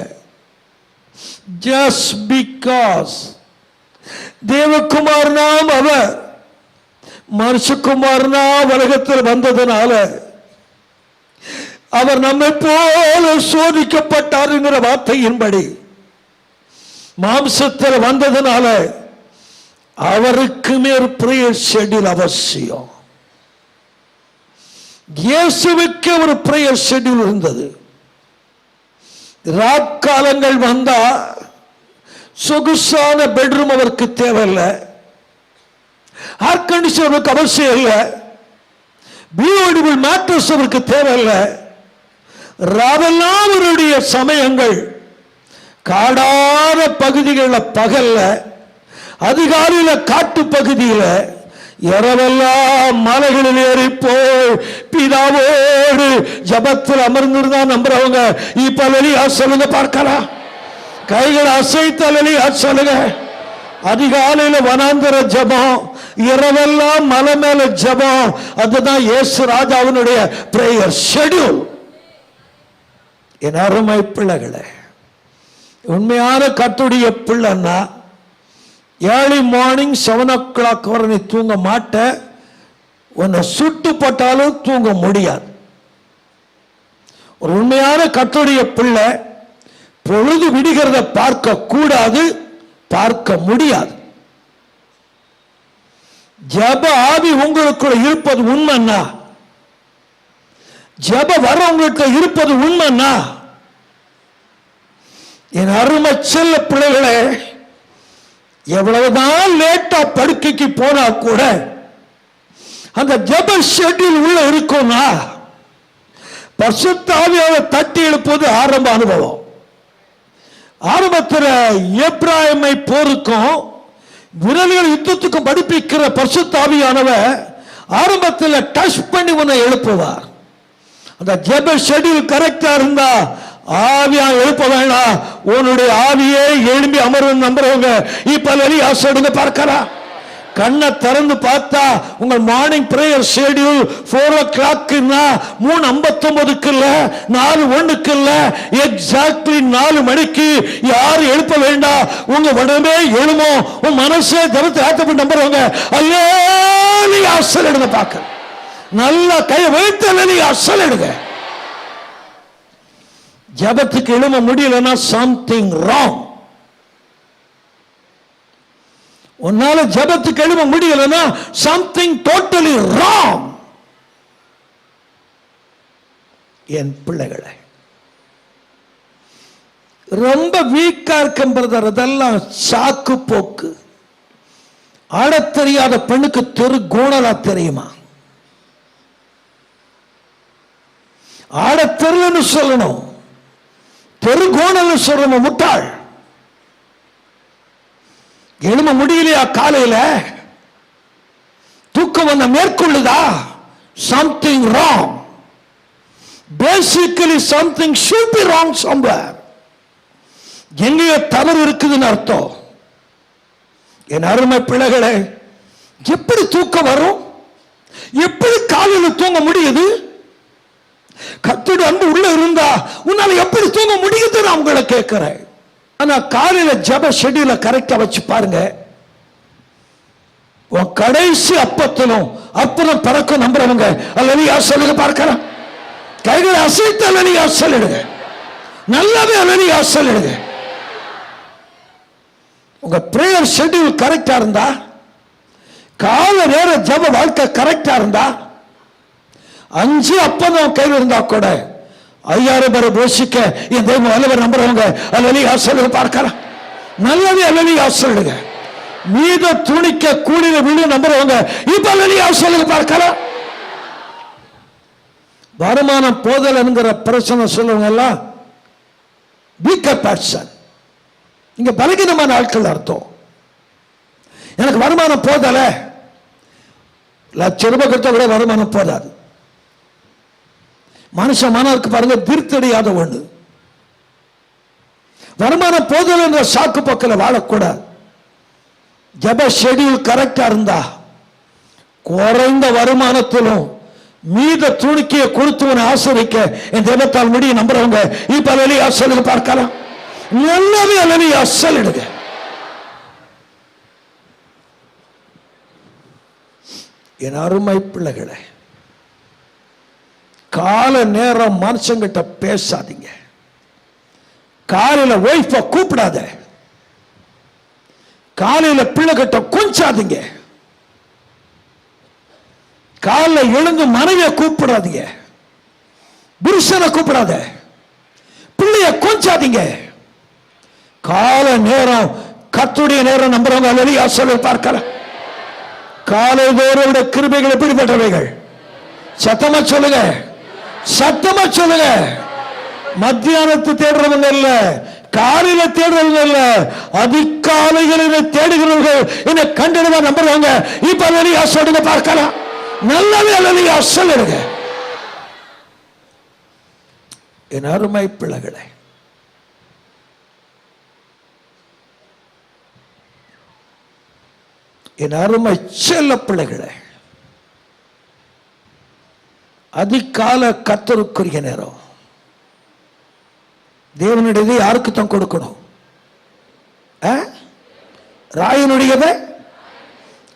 ஜஸ்ட் பிகாஸ் தேவகுமாரனாம் அவர் மனுஷகுமாரனா உலகத்தில் வந்ததனால அவர் நம்மை போல சோதிக்கப்பட்டார் என்கிற வார்த்தையின்படி மாம்சத்தில் வந்ததனால அவருக்கு மேல் பிரேயர் ஷெட்யூல் அவசியம். இயேசுவுக்கு ஒரு பிரேயர் ஷெட்யூல் இருந்தது. ராக்காலங்கள் வந்தா சொகுசான பெட்ரூம் அவருக்கு தேவையில்லை, ஏர் கண்டிஷன் அவருக்கு அவசியம் இல்லை, பியூட்டிஃபுல் மேட்ரஸ் அவருக்கு தேவையில்லை. ராவெல்லாம் அவருடைய சமயங்கள் காடான பகுதிகளில் பகல்ல, அதிகாலையில காட்டு பகுதியில், இரவெல்லாம் மலைகளில் ஏறி போய் பிதாவோடு ஜபத்தில் அமர்ந்திருந்தா நம்புறவங்க இப்ப வெளியா சொல்லுங்க பார்க்கலாம். கைகள் அசைத்த வெளியா சொல்லுங்க. அதிகாலையில வனாந்தர ஜெபம், இரவெல்லாம் மலை மேல ஜெபம். அதுதான் இயேசு ராஜாவினுடைய பிரேயர் ஷெட்யூல். என் அருமை பிள்ளைகளே, உண்மையான கர்த்தருடைய பிள்ளைன்னா ஏர்லி மார்னிங் 7 o'clock வரை நீ தூங்க மாட்ட. உன்னை சுட்டு போட்டாலும் தூங்க முடியாது. ஒரு உண்மையான கர்த்தருடைய பிள்ளை பொழுது விடுகிறத பார்க்க கூடாது, பார்க்க முடியாது. ஜெப ஆவி உங்களுக்குள்ள இருப்பது உண்மைன்னா, ஜெப வர உங்களுக்கு இருப்பது உண்மைன்னா, என் அருமை செல்ல பிள்ளைகளே, எவ்வளவுதான் லேட்டா படுக்கைக்கு போனா கூட அந்த ஜெப ஷெட்யூல் உள்ள இருக்கும்னா, பரிசுத்த ஆவியானவரை தட்டி எழுப்புவது ஆரம்ப அனுபவம். ஆரம்பத்தில் எப்ராயிமை போருக்கும் விரலிகள் யுத்தத்துக்கும் படிப்பிக்கிற பரிசுத்த ஆவியானவர் ஆரம்பத்தில் டச் பண்ணி உன்னை எழுப்புவார். அந்த ஜெப ஷெட்யூல் கரெக்டா இருந்தா ஆவியா எழுப்ப வேணாம், உன்னுடைய ஆவியே எழும்பி அமர்வு நம்புறவங்க இப்ப வெளியே சொல்லுங்க பார்க்கலாம். கண்ணை திறந்து பார்த்தா உங்கள் மார்னிங் பிரேயர் ஷெட்யூல் 4 o'clock 3:59 இல்ல, 4:01 இல்ல, எக்ஸாக்ட்லி 4 மணிக்கு யாரும் எழுப்ப வேண்டாம். உங்க உடம்பே எழுமோ, உன் மனசே ஜெபத்தை ஆத்தப்பட்டு நம்புறவங்க அல்லேலூயா சொல்லிடுங்க. பார்க்க நல்ல கையை வைத்து அல்லேலூயா சொல்லிடுங்க. ஜெபத்துக்கு எழும முடியலன்னா சம்திங் ராங். உன்னால ஜெபத்துக்கு எழும முடியலன்னா சம்திங் டோட்டலி ராங். என் பிள்ளைகளை ரொம்ப வீக்கா இருக்கும் பிரதர், அதெல்லாம் சாக்கு போக்கு. ஆடத் தெரியாத பெண்ணுக்கு தெரு கோணலா தெரியுமா? ஆடத் தெரியலன்னு சொல்லணும், தெரு கோணல் சொல்லணும். முட்டாள். எழும முடியலையா? காலையில தூக்கம் வந்த மேற்கொள்ளுதா? Something wrong. Basically something should be wrong somewhere. எங்கேயோ தவறு இருக்குதுன்னு அர்த்தம். என் அருமை பிள்ளைகளே, எப்படி தூக்கம் வரும்? எப்படி காலையில் தூங்க முடியுது? கர்த்தருடைய அன்பு உள்ள இருந்தா உன்னால எப்படி தூங்க முடியுது? நான் உங்களை கேட்கிறேன். ஆனா காலையில ஜெப ஷெட்யூல கரெக்டா வச்சு பாருங்க. உன் கடைசி அப்பத்திலும் அற்புதம் பறக்கும் நம்புறவங்க அல்லேலூயா சொல்லுங்க பார்க்கலாம். கைகளை அசைத்து அல்லேலூயா சொல்லிடுங்க. நல்லாவே அல்லேலூயா சொல்லிடுங்க. உங்க பிரேயர் ஷெட்யூல் கரெக்டா இருந்தா, கால நேர ஜெப வாழ்க்கை கரெக்டா இருந்தா, 5 அப்பம் கையில் இருந்தா கூட 5000 பேரை போஷிக்க என் தெய்வம் வல்லவர் நம்புறவங்க அல்லேலூயா சொல்லுங்க பார்க்கலாம். நல்லவே அல்லேலூயா சொல்லுங்க. மீத துணிக்க கூலில விழு நம்புறவங்க இப்ப அல்லேலூயா சொல்லுங்க பார்க்கலாம். வருமானம் போதல் என்கிற பிரச்சனை சொல்லுவங்க எல்லாம் வீக்கர் பர்சன். இங்க பலகீனமான ஆட்கள் அர்த்தம். எனக்கு வருமானம் போதல, லட்ச ரூபாய் கொடுத்த விட வருமானம் போதாது. மனுஷன் மனதுக்கு பாருங்க திருத்தடியாத ஒண்ணு. வருமானம் போதல் என்ற சாக்கு பக்கத்தில் வாழக்கூடாது. ஜெப ஷெட்யூல் கரெக்டா இருந்தா குறைந்த வருமானத்திலும் மீத துணிக்கைய கொடுத்துவனை ஆசிரிக்க என் தெய்வத்தால் முடிய நம்புறவங்க இப்ப அல்லேலூயா சொல்லுங்க பார்க்கலாம். நல்லாவே அல்லேலூயா சொல்லிடுங்க. என் அருமை பிள்ளைகளே, கால நேரம் மனுஷங்கிட்ட பேசாதீங்க. காலையில ஒய்ஃப கூப்பிடாத. காலையில பிள்ளைகிட்ட கொஞ்சாதீங்க. காலைல எழுந்து மனைவியை கூப்பிடாதீங்க. புருஷனை கூப்பிடாத. பிள்ளைய கொஞ்சாதீங்க. கால நேரம் கர்த்தருடைய நேரம் நம்புறவங்க அல்லேலூயா சொல்லுங்க பார்க்கலாம். காலை தோறும் கிருபைகள் எப்படிப்பட்டவைகள்? சத்தமா சொல்லுங்க, சத்தமா சொல்லுங்க. மத்தியானத்து தேடுறவங்க இல்ல, காலையில தேடுறவங்க இல்ல, அதிகாலைகளில் தேடுகிறவர்கள் என்னை கண்டிடுவா நம்புறவங்க இப்ப அல்லேலூயா சொல்லுங்க பார்க்கலாம். நல்லாவே அல்லேலூயா சொல்லுங்க. என் அருமை பிள்ளைகளே, என் அருமை செல்ல பிள்ளைகளே, அதிகால கர்த்தருக்குரிய நேரம். தேவனுடையதை யாருக்கு தான் கொடுக்கணும்? ராயனுடையதை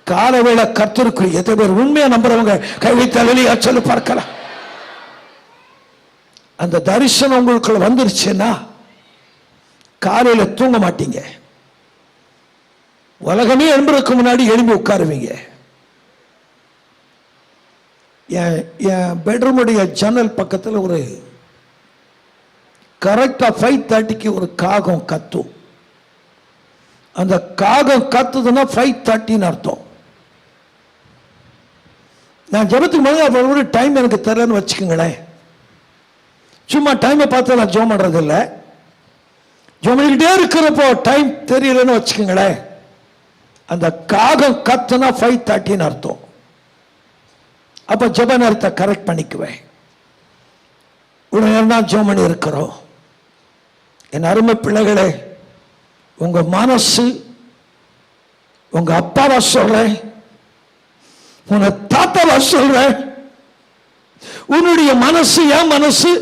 காலவேளை கர்த்தருக்குரிய. எத்தனை பேர் உண்மையா நம்புறவங்க கைவித்தலையா சொல்லி பார்க்கலாம். அந்த தரிசனம் உங்களுக்குள்ள வந்துருச்சுன்னா காலையில தூங்க மாட்டீங்க. உலகமே எழும்புறதுக்கு முன்னாடி எழும்பி உட்காருவீங்க. என் பெட்ரூமுடைய ஜன்னல் பக்கத்தில் ஒரு கரெக்டா 5:30க்கு ஒரு காகம் கத்தும். அந்த காகம் கத்துதுன்னா 5:30 அர்த்தம். நான் ஜெபத்துக்கு முதல்ல டைம் எனக்கு தெரியலன்னு வச்சுக்கோங்களேன். சும்மா டைமை பார்த்து நான் ஜெபம் பண்றது இல்லை. ஜெபம் பண்ணிக்கிட்டே இருக்கிறப்போ டைம் தெரியலன்னு வச்சுக்கோங்களேன். அந்த காகம் கத்துனா 5:30 அர்த்தம். அப்ப ஜெப நேரத்தை கரெக்ட் பண்ணிக்குவேன். உடனே தான் ஜெபம் பண்ணி இருக்கிறோம். என் அருமை பிள்ளைகளே, உங்க மனசு உங்க அப்பாவா சொல்றேன், உங்க தாத்தாவா சொல்றேன், உன்னுடைய மனசு என் மனசு,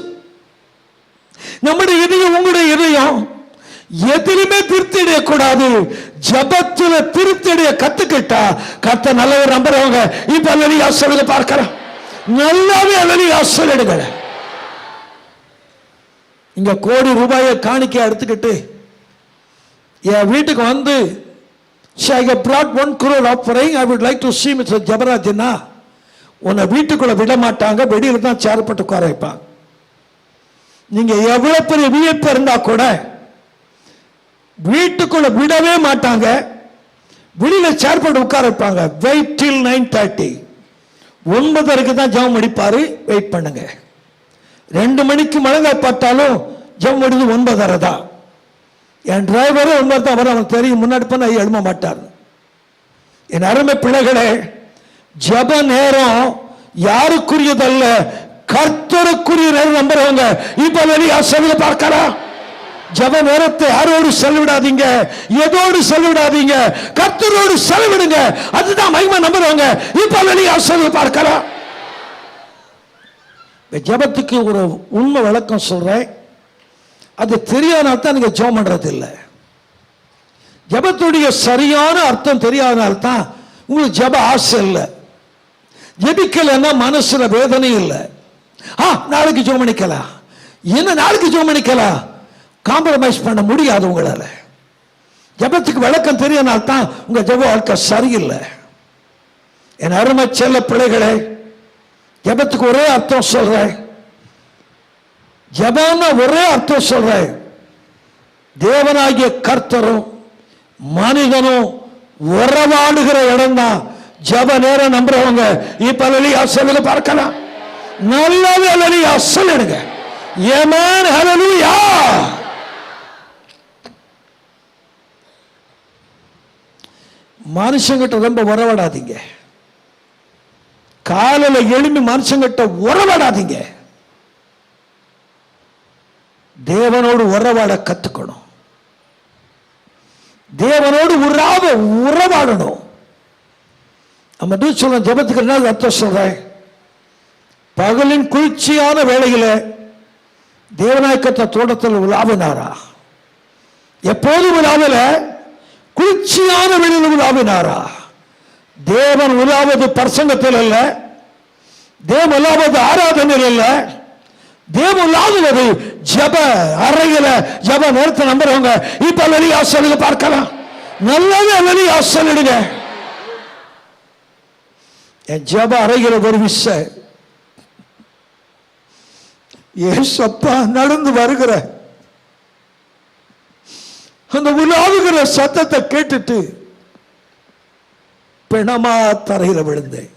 நம்முடைய இதயம் உங்களுடைய இதயம் எதிலுமே திருப்தி அடையக்கூடாது. ஜபத்துல திருப்தி அடைய கத்துக்கிட்டா கத்த நல்லவர் நம்புறவங்க இப்ப அல்லலியா சொல்லுங்க பார்க்கலாம். நல்லாவே அல்லலியா சொல்லிடுங்க. இங்க கோடி ரூபாயை காணிக்கை எடுத்துக்கிட்டு என் வீட்டுக்கு வந்து I have brought 1 crore offering, I would like to see Mr. ஜபராஜ்னா உன்னை வீட்டுக்குள்ள விட மாட்டாங்க. வெளியில தான் சேரப்பட்டு உட்கார வைப்பாங்க. நீங்க எவ்வளவு பெரிய வியப்பு இருந்தா கூட வீட்டுக்குள்ள விடவே மாட்டாங்க. வெளியில சேர்ப்பட்டு உட்கார வைப்பாங்க. வெயிட் டில் 9:30. 9:30க்கு தான் ஜெபம் முடிப்பாரு. வெயிட் பண்ணுங்க. 2 மணிக்கு மழங்காய் பார்த்தாலும் ஜெபம் முடிது 9:30 தான். என் டிரைவரு 9 தான் வர, அவன் தெரியும் முன்னாடி பண்ண எழும மாட்டார். என் அருமை பிள்ளைகளே, ஜெப நேரம் யாருக்குரியதல்ல, கர்த்தருக்குரிய நேரம் நம்புறவங்க இப்ப வெளியே சொல்ல பார்க்கலாம். ஜெப நேரத்தை யாரோடு செலவிடாதீங்க, எதோடு செலவிடாதீங்க, கர்த்தரோடு செலவிடுங்க. அதுதான் மகிமை நம்புறவங்க இப்ப வெளியே சொல்ல பார்க்கலாம். ஜெபத்துக்கு ஒரு உண்மை விளக்கம் சொல்றேன். அது தெரியாதனால தான் நீங்க ஜெபம் பண்றது இல்லை. ஜெபத்துடைய சரியான அர்த்தம் தெரியாதனால தான் உங்களுக்கு ஜெப ஆசை இல்லை. ஜெபிக்கலன்னா மனசுல வேதனை இல்லை. நாளைக்கு ஜெபம் பண்ணிக்கலாம், என்ன நாளைக்கு ஜெபம் பண்ணிக்கலாம், காம்ப்ரமைஸ் பண்ண முடியாது உங்களால. ஜெபத்துக்கு விளக்கம் தெரியனால தான் உங்க ஜெப வாழ்க்கை சரியில்லை. என் அருமை செல்ல பிள்ளைகளே, ஜெபத்துக்கு ஒரே அர்த்தம் சொல்றேன். ஜெபம்னா ஒரே அர்த்தம் சொல்றேன். தேவனாகிய கர்த்தரும் மனிதனும் உறவாடுகிற இடம் தான் ஜெப நேரம் நம்புறவங்க இப்ப அல்லேலூயா சொல்லுங்க பார்க்கலாம். நல்லாவே அல்லேலூயா சொல்லுங்க. ஆமென், ஹல்லேலூயா. மனுஷங்கிட்ட ரொம்ப உறவாடாதீங்க. காலையில எழும்பி மனுஷங்கிட்ட உறவாடாதீங்க. தேவனோடு உறவாட கத்துக்கணும். தேவனோடு உறவாடணும். நம்ம சொல்ல ஜெபத்துக்கு என்ன அர்த்தம் சொல்றேன்? பகலின் குளிர்ச்சியான வேளையில தேவநாயக்கத்தை தோட்டத்தில் உலாவினாரா? எப்போதும் உலாவல, குளிர்ச்சியான வேளையில் உலாவினாரா? தேவன் உலாவது பிரசங்கத்தில் அல்ல, தேவன் உலாவது ஆராதனையில் அல்ல, தேவன் உலாவது ஜெப அறையில ஜெப நேரத்தை நம்புறவங்க இப்ப அல்லேலூயா சொல்லுங்க பார்க்கலாம். நல்லவே அல்லேலூயா சொல்லிடுங்க. என் ஜெப அறையில ஒரு விஷயம், ஏசப்பா நடந்து வருகிற அந்த உலாவுகிற சத்தத்தை கேட்டுட்டு பிணமா தரையில விழுந்தேன்.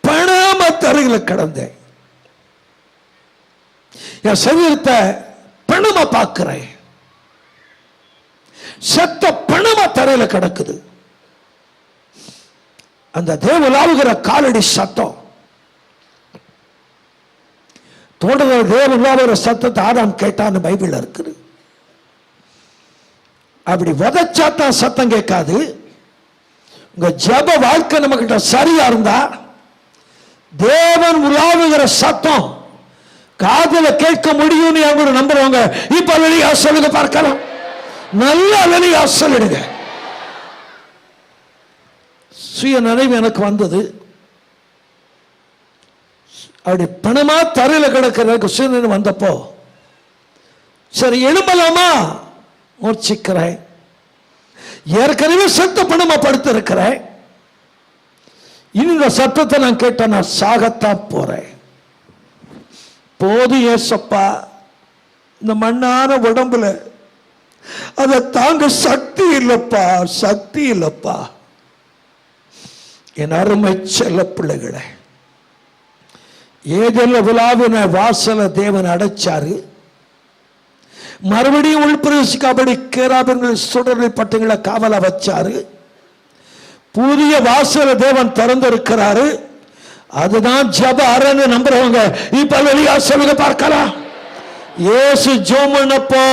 பிணாம தரையில கிடந்தேன். என் சரீரத்தை பிணமா பார்க்கிறேன். செத்த பிணமா தரையில கிடக்குது. அந்த தேவலாவுகிற காலடி சத்தம், தோட்டத்தில் தேவலாவுகிற சத்தத்தை ஆதாம் கேட்டான்னு பைபிள் இருக்குது. அப்படி உதைச்சாத்தான் சத்தம் கேட்காது. உங்க ஜெப வாழ்க்கை நம்ம கிட்ட சரியா இருந்தா தேவன் உலாவுகிற சத்தம் காதுல கேட்க முடியும்னு அவங்க நம்புறவங்க இப்ப வெளியா சொல்லுங்க பார்க்கலாம். நல்ல வெளியா சொல்லிடுங்க. சுய நினைவு எனக்கு வந்தது. அப்படி பணமா தரையில கிடக்கிறதுக்கு சுய வந்தப்போ சரி எழும்பலாமா முயற்சிக்கிறேன். ஏற்கனவே சத்த பணமா படுத்து இருக்கிறேன். இந்த சத்தத்தை நான் கேட்ட நான் சாகத்தான் போறேன். போதும் ஏசப்பா, இந்த மண்ணான உடம்புல அதை தாங்க சக்தி இல்லப்பா, சக்தி இல்லப்பா. என் அருமை செல்ல பிள்ளைகளை ஏதெல்லாம் விழாவின வாசல தேவன் அடைச்சாரு. மறுபடியும் உள்பிரவேசிக்காபடி கேராபங்கள் சுடரை பட்டங்களை காவல வச்சாரு. புதிய வாசல தேவன் திறந்திருக்கிறாரு. அதுதான் ஜெப அரண் நம்புறவங்க இப்ப வெளியா சொல்லுங்க பார்க்கலாம். இயேசு ஜெபம் பண்ணப்போ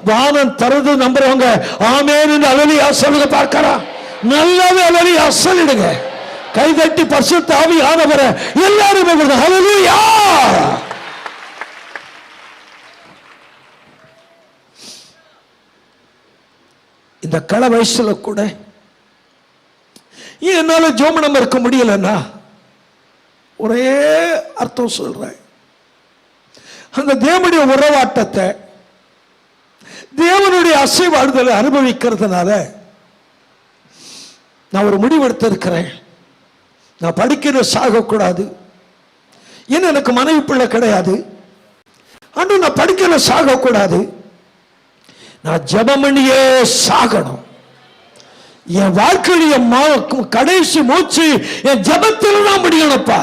வானம் திறந்து நம்புறவங்க ஆமென் அலலியா சொல்லுங்க பார்க்கலாம். நல்லவே அலலியா சொல்லிடுங்க. கைதட்டி பரிசுத்த ஆவியானவரை எல்லாரும் ஹல்லேலூயா. இந்த கள வயசுல கூட என்னால ஜோமனம் இருக்க முடியலன்னா ஒரே அர்த்தம் சொல்றேன். அந்த தேவனுடைய உறவாட்டத்தை தேவனுடைய அசைவாடுதலை அனுபவிக்கிறதுனால நான் ஒரு முடிவு எடுத்திருக்கிறேன். நான் படிக்கிற சாகக்கூடாது. ஏன்னா எனக்கு மனைவி பிள்ளை கிடையாது. ஆனா நான் படிக்கிற சாகக்கூடாது. நான் ஜெபம் பண்ணியே சாகணும். என் வாழ்க்கைய கடைசி மூச்சு என் ஜெபத்தில் தான் முடியணும்ப்பா.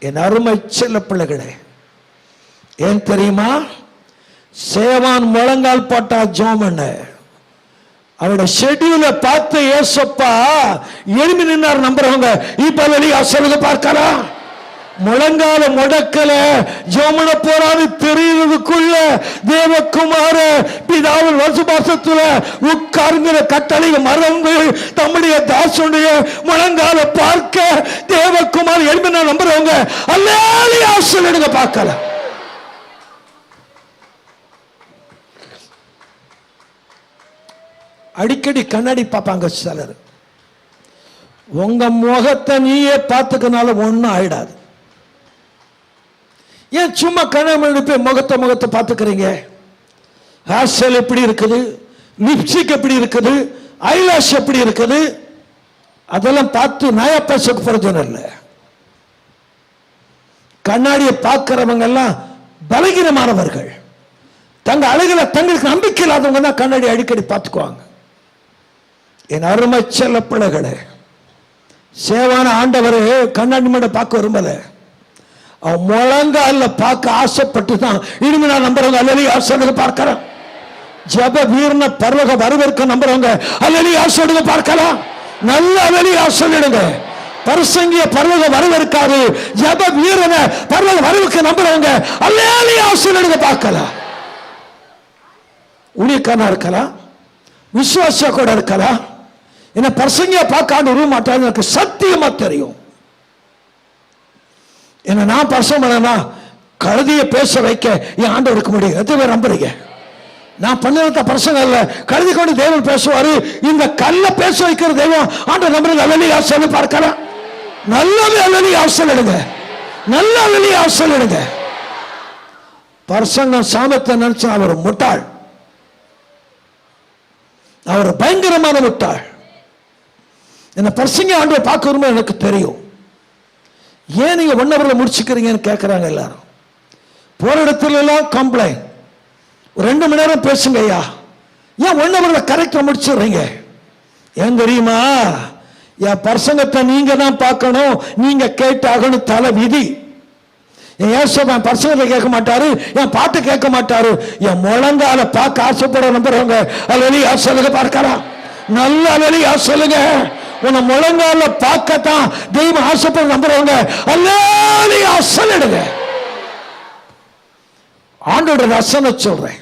என் அருமை செல்ல பிள்ளைகளே, ஏன் தெரியுமா? சேவான் முழங்கால் போட்டா ஜெபம் பண்ண அவரோட ஷெட்யூல பார்த்து ஏசப்பா எழுப்பி நின்னார் நம்புறவங்க இப்ப வெளியா சொல்லுங்க பார்க்கலாம். முழங்கால முடக்கல ஜோமன போறாரு தெரியுறதுக்குள்ள தேவகுமார பிதாவின் வசுபாசத்துல உட்கார்கிற கட்டளை மறந்து தம்முடைய தாசுடைய முழங்கால பார்க்க தேவகுமார் எழுப்பின நம்புறவங்க அல்லேலூயா சொல்லுங்க பார்க்கலாம். அடிக்கடி கண்ணாடி பார்ப்பாங்க சிலர். உங்க முகத்தை நீயே பார்த்துக்கனால ஒன்னும் ஆயிடாது. ஏன் சும்மா கண்ணாடி போய் முகத்தை பார்த்துக்கிறீங்க? ஹேர் ஸ்டைல் எப்படி இருக்குது, லிப்ஸ்டிக் எப்படி இருக்குது, ஐலாஷ் எப்படி இருக்குது, அதெல்லாம் பார்த்து நயா பேச பிரயோஜனம் இல்லை. கண்ணாடியை பார்க்கிறவங்க எல்லாம் பலகீனமானவர்கள். தங்க அழகுல தங்களுக்கு நம்பிக்கை இல்லாதவங்க தான் கண்ணாடி அடிக்கடி பார்த்துக்குவாங்க. என் அருமை செல்ல பிள்ளைகளே, சேவான ஆண்டவரே கண்ணாடி மட்டும் பார்க்க விரும்பல, அவன் முழங்கால பார்க்க ஆசைப்பட்டு தான் இனிமே நான் நம்புறவங்க அல்லேலூயா சொல்லுங்க பார்க்கலாம். ஜெப வீரன பரலோக வரவேற்க நம்புறவங்க அல்லேலூயா சொல்லுங்க பார்க்கலாம். நல்ல அல்லேலூயா சொல்லிடுங்க. பரிசங்கிய பரலோக வரவேற்காது, ஜெப வீரன பரலோக வரவேற்க நம்புறவங்க அல்லேலூயா சொல்லிடுங்க பார்க்கலாம். ஊழியக்காரனா இருக்கலாம், விசுவாசியா கூட இருக்கலாம். என்ன பரிசங்கிய பார்க்க ஆண்டு விரும்ப மாட்டாங்க, எனக்கு சத்தியமா தெரியும். என்ன நான் பரிசம் பண்ணா கழுதியை பேச வைக்க என் ஆண்டு இருக்க முடியும். எத்தனை நம்புறீங்க? நான் பண்ணத பரிசங்க இல்ல, கழுதி கொண்டு தேவன் பேசுவாரு. இந்த கல்ல பேச வைக்கிற தெய்வம் ஆண்டு நம்புறது அல்லேலூயா சொல்லி பார்க்கலாம். நல்லவே அல்லேலூயா சொல்லிடுங்க. நல்ல அல்லேலூயா சொல்லிடுங்க. பரிசங்க சாமத்தை நினைச்சா அவர் முட்டாள், அவர் பயங்கரமான முட்டாள். என்ன பரிசங்க ஆண்டு பார்க்க எனக்கு தெரியும். ஏன் நீங்க 1 ஹவர்ல முடிச்சுக்கிறீங்கன்னு கேட்கறாங்க எல்லாரும். போற இடத்துல எல்லாம் கம்ப்ளைண்ட். 2 மணி நேரம் பேசுங்க ஐயா, ஏன் 1 ஹவர்ல கரெக்டா முடிச்சிடுறீங்க? ஏன் தெரியுமா? என் பரிசங்கத்தை நீங்க தான் பார்க்கணும், நீங்க கேட்டாகணும், தலை விதி. என் ஏசப்பன் பரிசங்கத்தை கேட்க மாட்டாரு, என் பாட்டு கேட்க மாட்டாரு. என் முழங்கால பார்க்க ஆசைப்பட நம்புறவங்க அல்லேலூயா சொல்லுங்க பார்க்கலாம். நல்ல அல்லேலூயா சொல்லுங்க. உன்னை முழங்கால பார்க்கத்தான் தெய்வம் ஆசைப்பட நம்புறவங்க அல்லேலூயா சொல்லிடுங்க. ஆண்டோட ரசனை சொல்றேன்.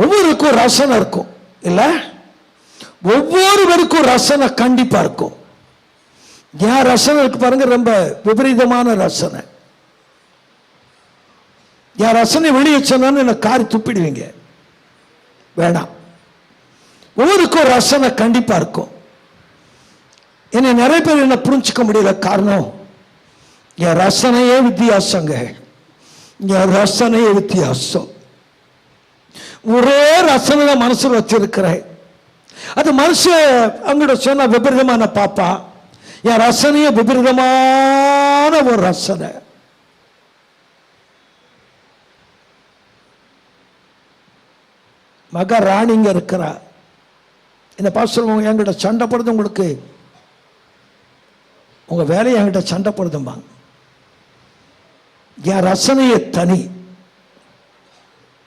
ஒவ்வொருக்கும் ரசனை இருக்கும் இல்ல, ஒவ்வொருவருக்கும் ரசனை கண்டிப்பா இருக்கும். என் ரசனை இருக்கு பாருங்க, ரொம்ப விபரீதமான ரசனை. என் ரசனை வெளியே சொன்னான்னு என்ன காரி துப்பிடுவீங்க, வேணாம். ஒவ்வொருக்கும் ரசனை கண்டிப்பா இருக்கும். என்ன நிறைய பேர் என்ன புரிஞ்சுக்க முடியல, காரணம் என் ரசனையே வித்தியாசங்க. என் ரசனையே வித்தியாசம். ஒரே ரசனை மனசுல வச்சிருக்கிறேன். அது மனுஷன் அங்கிட்ட சொன்ன விபரீதமான பாப்பா, என் ரசனைய விபரீதமான ஒரு ரசனை. மகாராணிங்க இருக்கிறா, இந்த பாஸ்டர் என்கிட்ட சண்டை போடுது, உங்களுக்கு உங்க வேலையை என்கிட்ட சண்டை போடுதும்பாங்க. என் ரசனையை தனி.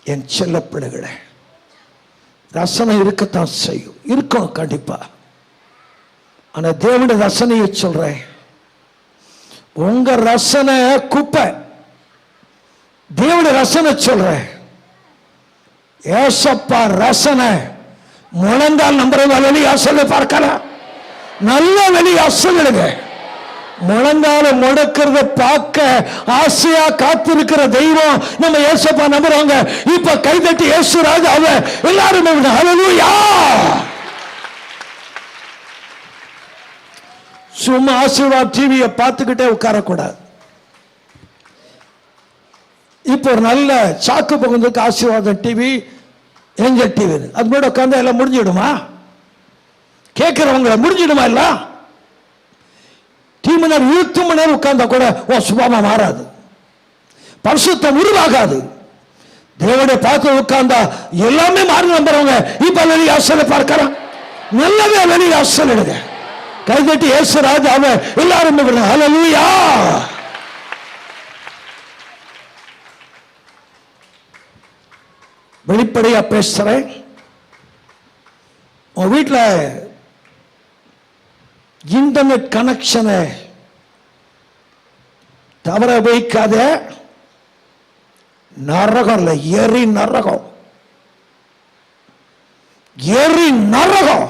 என் செல்ல பிள்ளைகளை, ரசனை இருக்கத்தான் செய்யும், இருக்கணும் கண்டிப்பா. ஆனா தேவனுடைய ரசனையை சொல்றேன், உங்க ரசனை குப்பை. தேவனுடைய ரசனை சொல்றேன், ஏசப்பா ரசனை முழங்கால் நம்புறவங்க வெளியே சொல்லி பார்க்கலாம். நல்ல வெளியே சொல்லுங்க. முழங்கால முடக்கிறத பார்க்க ஆசையா காத்திருக்கிற தெய்வம் நம்ம ஏசப்பா நம்புறாங்க. இப்ப கைதட்டி இயேசு ராஜாவை எல்லாரும் ஹல்லேலூயா. சும்மா ஆசீர்வாத் டிவியை பார்த்துக்கிட்டே உட்காரக்கூடாது. இப்போ ஒரு நல்ல சாக்கு பகுந்துக்கு ஆசீர்வாதம் டிவி, ஏஞ்சல் டிவி, அது கூட உட்காந்து எல்லாம் முடிஞ்சிடுமா? கேட்கிறவங்களை முடிஞ்சிடுமா? இல்ல டீ மணி நேரம் 20 மணி நேரம் உட்கார்ந்தா கூட சுபாவமா மாறாது, பரிசுத்தம் உருவாகாது. தேவனை பார்த்து உட்கார்ந்தா எல்லாமே மாறி நம்புறவங்க இப்ப வெளியே ஆசலை பார்க்கலாம். நல்லவே வெளியே ஆசல் எடுங்க. கைதட்டி இயேசு ராஜாவை எல்லாரும் ஹல்லேலூயா. வெளிப்படையா பேசுறேன். உன் வீட்டில் இன்டர்நெட் கனெக்ஷனை தவற வைக்காத. நரகம் இல்ல, எரி நரகம், எரி நரகம்.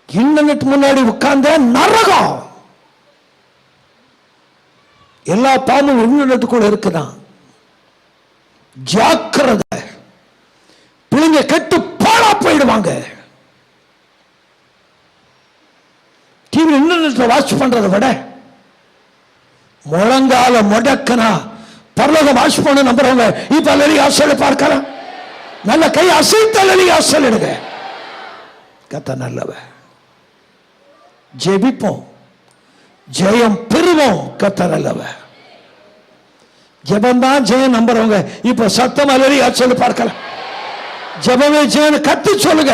இன்டர்நெட் முன்னாடி உட்கார்ந்த நரகம். எல்லா பாம்பும் இன்டர்நெட்டுக்குள்ள இருக்குதான். ஜாக்கிரதை, பிள்ளைங்க கெட்டு பாழா போயிடுவாங்க. டிவி இன்டர்நெட்ல வாட்ச் பண்றதை விட முழங்கால முடக்கனா பரலோகம் வாட்ச் பண்ண நம்புறவங்க இப்ப அல்லி ஆசலை பார்க்கலாம். நல்ல கை அசைத்த அல்லி ஆசல் எடுங்க. கத்த நல்லவ. ஜெபிப்போம், ஜெயம் பெறுவோம். கத்த நல்லவ. ஜெபம் தான் ஜெயம் நம்புறவங்க இப்ப சத்தம் அல்லி ஆசல் பார்க்கலாம். ஜெபமே ஜெயம் கத்து சொல்லுங்க.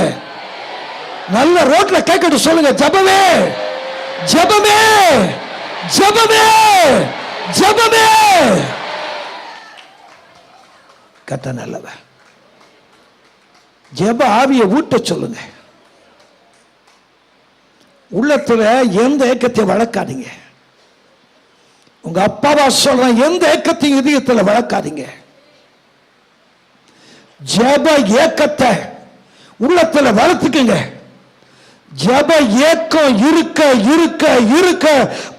நல்ல ரோட்ல கேட்கட்டு சொல்லுங்க. ஜெபமே ஜெபமே ஜெபமே ஜெபமே. கத்த நல்லவ. ஜெப ஆவியை ஊட்ட சொல்லுங்க. உள்ளத்துல எந்த ஏக்கத்தை வளர்க்காதீங்க. உங்க அப்பாவா சொல்றேன், எந்த ஏக்கத்தையும் இதயத்தில் வளர்க்காதீங்க. ஜெப ஏக்கத்தை உள்ளத்துல வளர்த்துக்குங்க. ஜெப ஏக்கம் இருக்க இருக்க இருக்க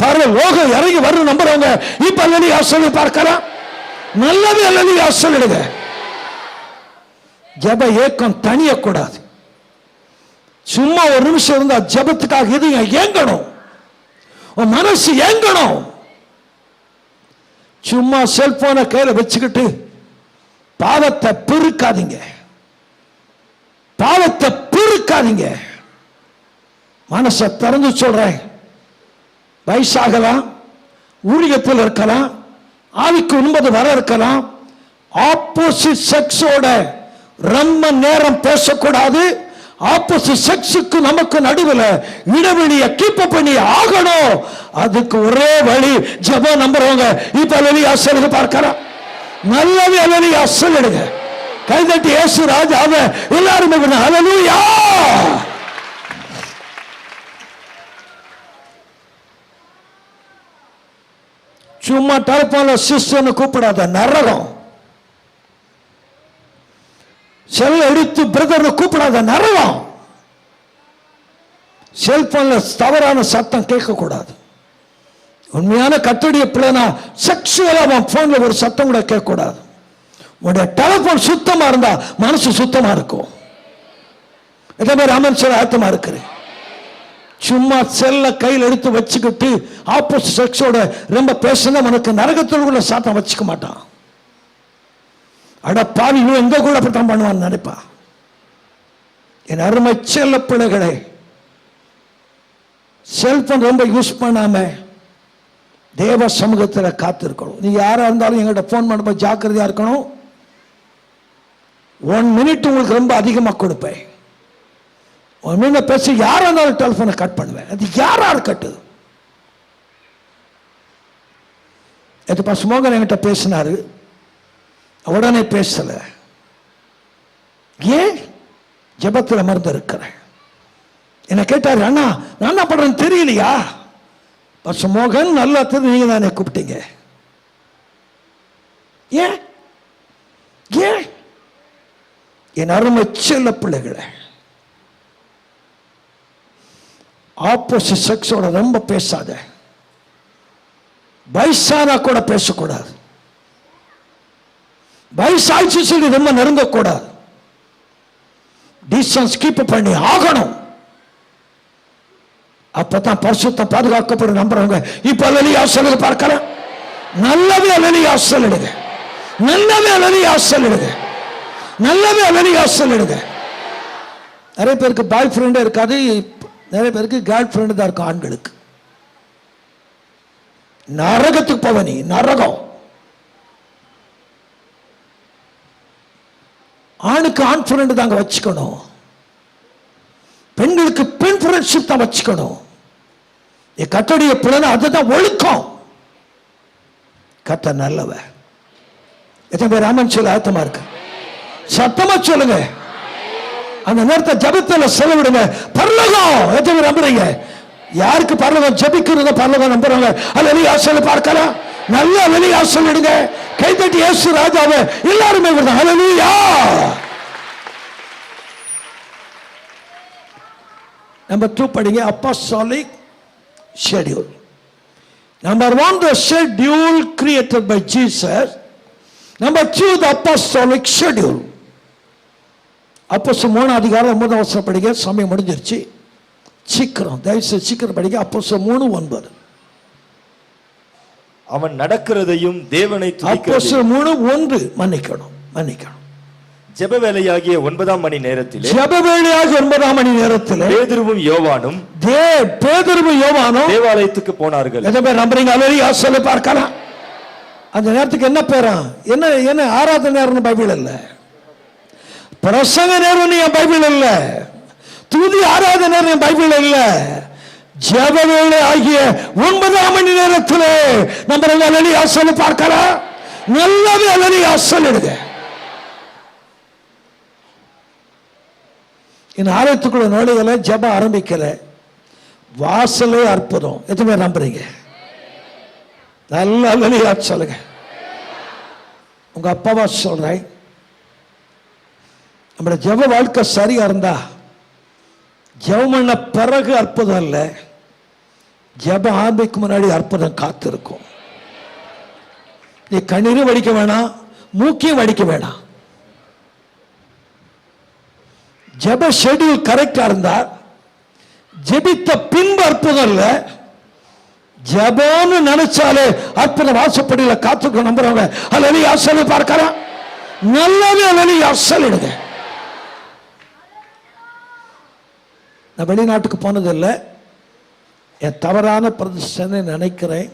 பரலோகம் இறங்கி வரும் நம்புறவங்க இப்ப அல்லேலூயா சொல்லி பார்க்கலாம். நல்லது அல்லேலூயா சொல்லிடுங்க. ஜெப ஏக்கம் தனியக்கூடாது. சும்மா ஒரு நிமிஷம் இருந்தா ஜெபத்துக்காக இது ஏங்கணும், மனசு ஏங்கணும். சும்மா செல்போனை கையில வச்சுக்கிட்டு பாவத்தை பெருக்காதீங்க, பாவத்தை பெருக்காதீங்க. மனசை திறந்து சொல்றேன். வயசாகலாம், ஊழியத்தில் இருக்கலாம், ஆவிக்கு உண்பது வர இருக்கலாம். ஆப்போசிட் செக்ஸோட ரொம்ப நேரம் பேசக்கூடாது. ஆப்போசிட் செக்ஸுக்கு நமக்கு நடுவில் இடைவெளியை கீப் பண்ணி ஆகணும். அதுக்கு ஒரே வழி ஜெபம் நம்புறவங்க இப்ப அல்லேலூயா சொல்லுங்க பார்க்கலாம். நல்லவே அல்லேலூயா சொல்லுங்க. கைதட்டி இயேசு ராஜாவை எல்லாரும் அல்லேலூயா. சும்மா டெலிபோன்ல சிஸ்டர்னு கூப்பிடாத, நரகம். செல்ல எடுத்து பிரதர் கூப்பிடாத, நரகம். செல்போன்ல தவறான சத்தம் கேட்கக்கூடாது. உண்மையான கர்த்தருடைய பிள்ளைனா செக்ஷுவலா அவன் போன்ல ஒரு சத்தம் கூட கேட்கக்கூடாது. உன்னுடைய டெலிபோன் சுத்தமா இருந்தா மனசு சுத்தமா இருக்கும். இதே மாதிரி ராமன் சொல்ல ஆயத்தமா இருக்கிறேன். சும்மா செல்ல கையில் எடுத்து வச்சுக்கிட்டு ஆப்போசிட் செக்ஸோட ரொம்ப பேசுனா உனக்கு நரகத்தில் கூட சாத்தம் வச்சுக்க மாட்டான். அட பாவி, எங்க கூட அப்படித்தான் பண்ணுவான்னு நினைப்பா. என் அருமை செல்ல பிள்ளைகளே, செல்போன் ரொம்ப யூஸ் பண்ணாம தேவ சமூகத்தில் காத்திருக்கணும். நீ யாரா இருந்தாலும் எங்கள்கிட்ட போன் பண்ணும்போது ஜாக்கிரதையா இருக்கணும். 1 மினிட் உங்களுக்கு ரொம்ப அதிகமாக கொடுப்பேன். 1 மினிட் பேசி யாரா இருந்தாலும் டெலிஃபோனை கட் பண்ணுவேன். அது யாரா இருக்கட்டும். இது பசுமோகன் என்கிட்ட பேசினாரு, உடனே பேசல. ஏன்? ஜெபத்தில் அமர்ந்து இருக்கிறேன். என்ன கேட்டாரு, அண்ணா நான் என்ன பண்றேன்னு தெரியலையா? பசுமோகன் நல்லா தெரிஞ்சு, நீங்க தானே கூப்பிட்டீங்க. ஏன்? ஏன்? என் அருமை செல்ல பிள்ளைகளை, ஆப்போசிட் செக்ஸோட ரொம்ப பேசாத. வயசானா கூட பேசக்கூடாது. வயசாட்சி சொல்லி ரொம்ப நெருங்கக்கூடாது. டிஸ்டன்ஸ் கீப் பண்ணி ஆகணும். அப்பதான் பரிசுத்தம் பாதுகாக்கப்படும் நம்புறவங்க. இப்ப அல்லேலூயா சொல்லுங்க பார்க்கலாம். நல்லவே அல்லேலூயா சொல்லுங்க. நல்லவே அல்லேலூயா சொல்லுங்க. நல்லவே அல்லேலூயா சொல்லுங்க. நிறைய பேருக்கு பாய் ஃப்ரெண்டே இருக்காது. நிறைய பேருக்கு கேர்ள் ஃப்ரெண்டு தான் இருக்கும். ஆண்களுக்கு நரகத்துக்கு போவனி, நரகம். ஆணுக்கு ஆண் ஃப்ரெண்டு தாங்க வச்சுக்கணும். பெண்களுக்கு பெண் ஃப்ரெண்ட்ஷிப் தான் வச்சுக்கணும். கர்த்தருடைய பிள்ளை அதுதான் ஒழுக்கம். கர்த்தர் நல்லவ. எத்தனை பேர் ராமன் சொல்ல ஆயத்தமா இருக்கு? சத்தமா சொல்லுங்க. அந்த நேரத்தை ஜபத்துல செலவிடுங்க. பரலோகம் எத்தனை பேர் நம்புறீங்க? யாருக்கு பரலோகம் ஜபிக்கிறத பரலோகம் நம்புறாங்க? அல்லேலூயா சொல்லி பார்க்கலாம். நல்ல அல்லேலூயா சொல்லிடுங்க. கைதட்டி இயேசு ராஜாவே எல்லாருமே விடுங்க. அல்லேலூயா. Number 2 படிங்க. Apostolic schedule. Number 1, the schedule created by Jesus. Number 2, the apostolic schedule. அப்போஸ்தலர் 3 அதிகாரம் 9 வசனம் படிங்க. சமயம் முடிஞ்சிருச்சு. சீக்கிரம் தயவுசெய்து சீக்கிரம் படிங்க. அப்போஸ்தலர் 3:9. அவன் நடக்கிறதையும் தேவனை அப்போஸ்தலர் 3:1 மன்னிக்கணும். ஜெப வேளையாகிய 9ஆம் மணி நேரத்தில் பேதுருவும் யோவானும் தேவாலயத்துக்கு போனார்கள். நம்புறீங்க? அல்லேலூயா சொல்லி பார்க்கலாம். அந்த நேரத்துக்கு என்ன பேரா? என்ன ஆராதனை நேரம் பைபிள் இல்ல, பிரசங்க நேரம் என் பைபிள் இல்ல, துதி ஆராதனை நேரம் பைபிள் இல்ல. ஜெப வேளை ஆகிய 9ஆம் மணி நேரத்தில் நம்புறீங்க? அல்லேலூயா சொல்லி பார்க்கலாம். நல்லாவே அல்லேலூயா சொல்லிடுங்க. இந்த ஆலயத்துக்குள்ள நுழையல, ஜெபம் ஆரம்பிக்கல, வாசலே அற்புதம். எத்தனை பேர் நம்புறீங்க? நல்ல அல்லேலூயா சொல்லுங்க. உங்க அப்பாவா சொல்றேன், நம்மளோட ஜெப வாழ்க்கை சரியா இருந்தா ஜெபம் பண்ண பிறகு அற்புதம் இல்ல, ஜெபம் ஆரம்பிக்கும் முன்னாடி அற்புதம் காத்திருக்கும். நீ கண்ணீரும் வடிக்க வேணாம், மூக்கையும் வடிக்க வேணாம். ஜெப ஷெட்யூல் கரெக்டா இருந்தா ஜெபித்த பின்பு அற்புதம் இல்ல, ஜெபம்னு நினைச்சாலே அற்புதம் வாசப்படியில காத்துக்க நம்புறவங்க அல்லேலூயா சொல்லி பார்க்கலாம். நல்லாவே அல்லேலூயா சொல்லிடுங்க. நான் வெளிநாட்டுக்கு போனதில்லை, என் தவறான பிரதிஷ்டனை நினைக்கிறேன்.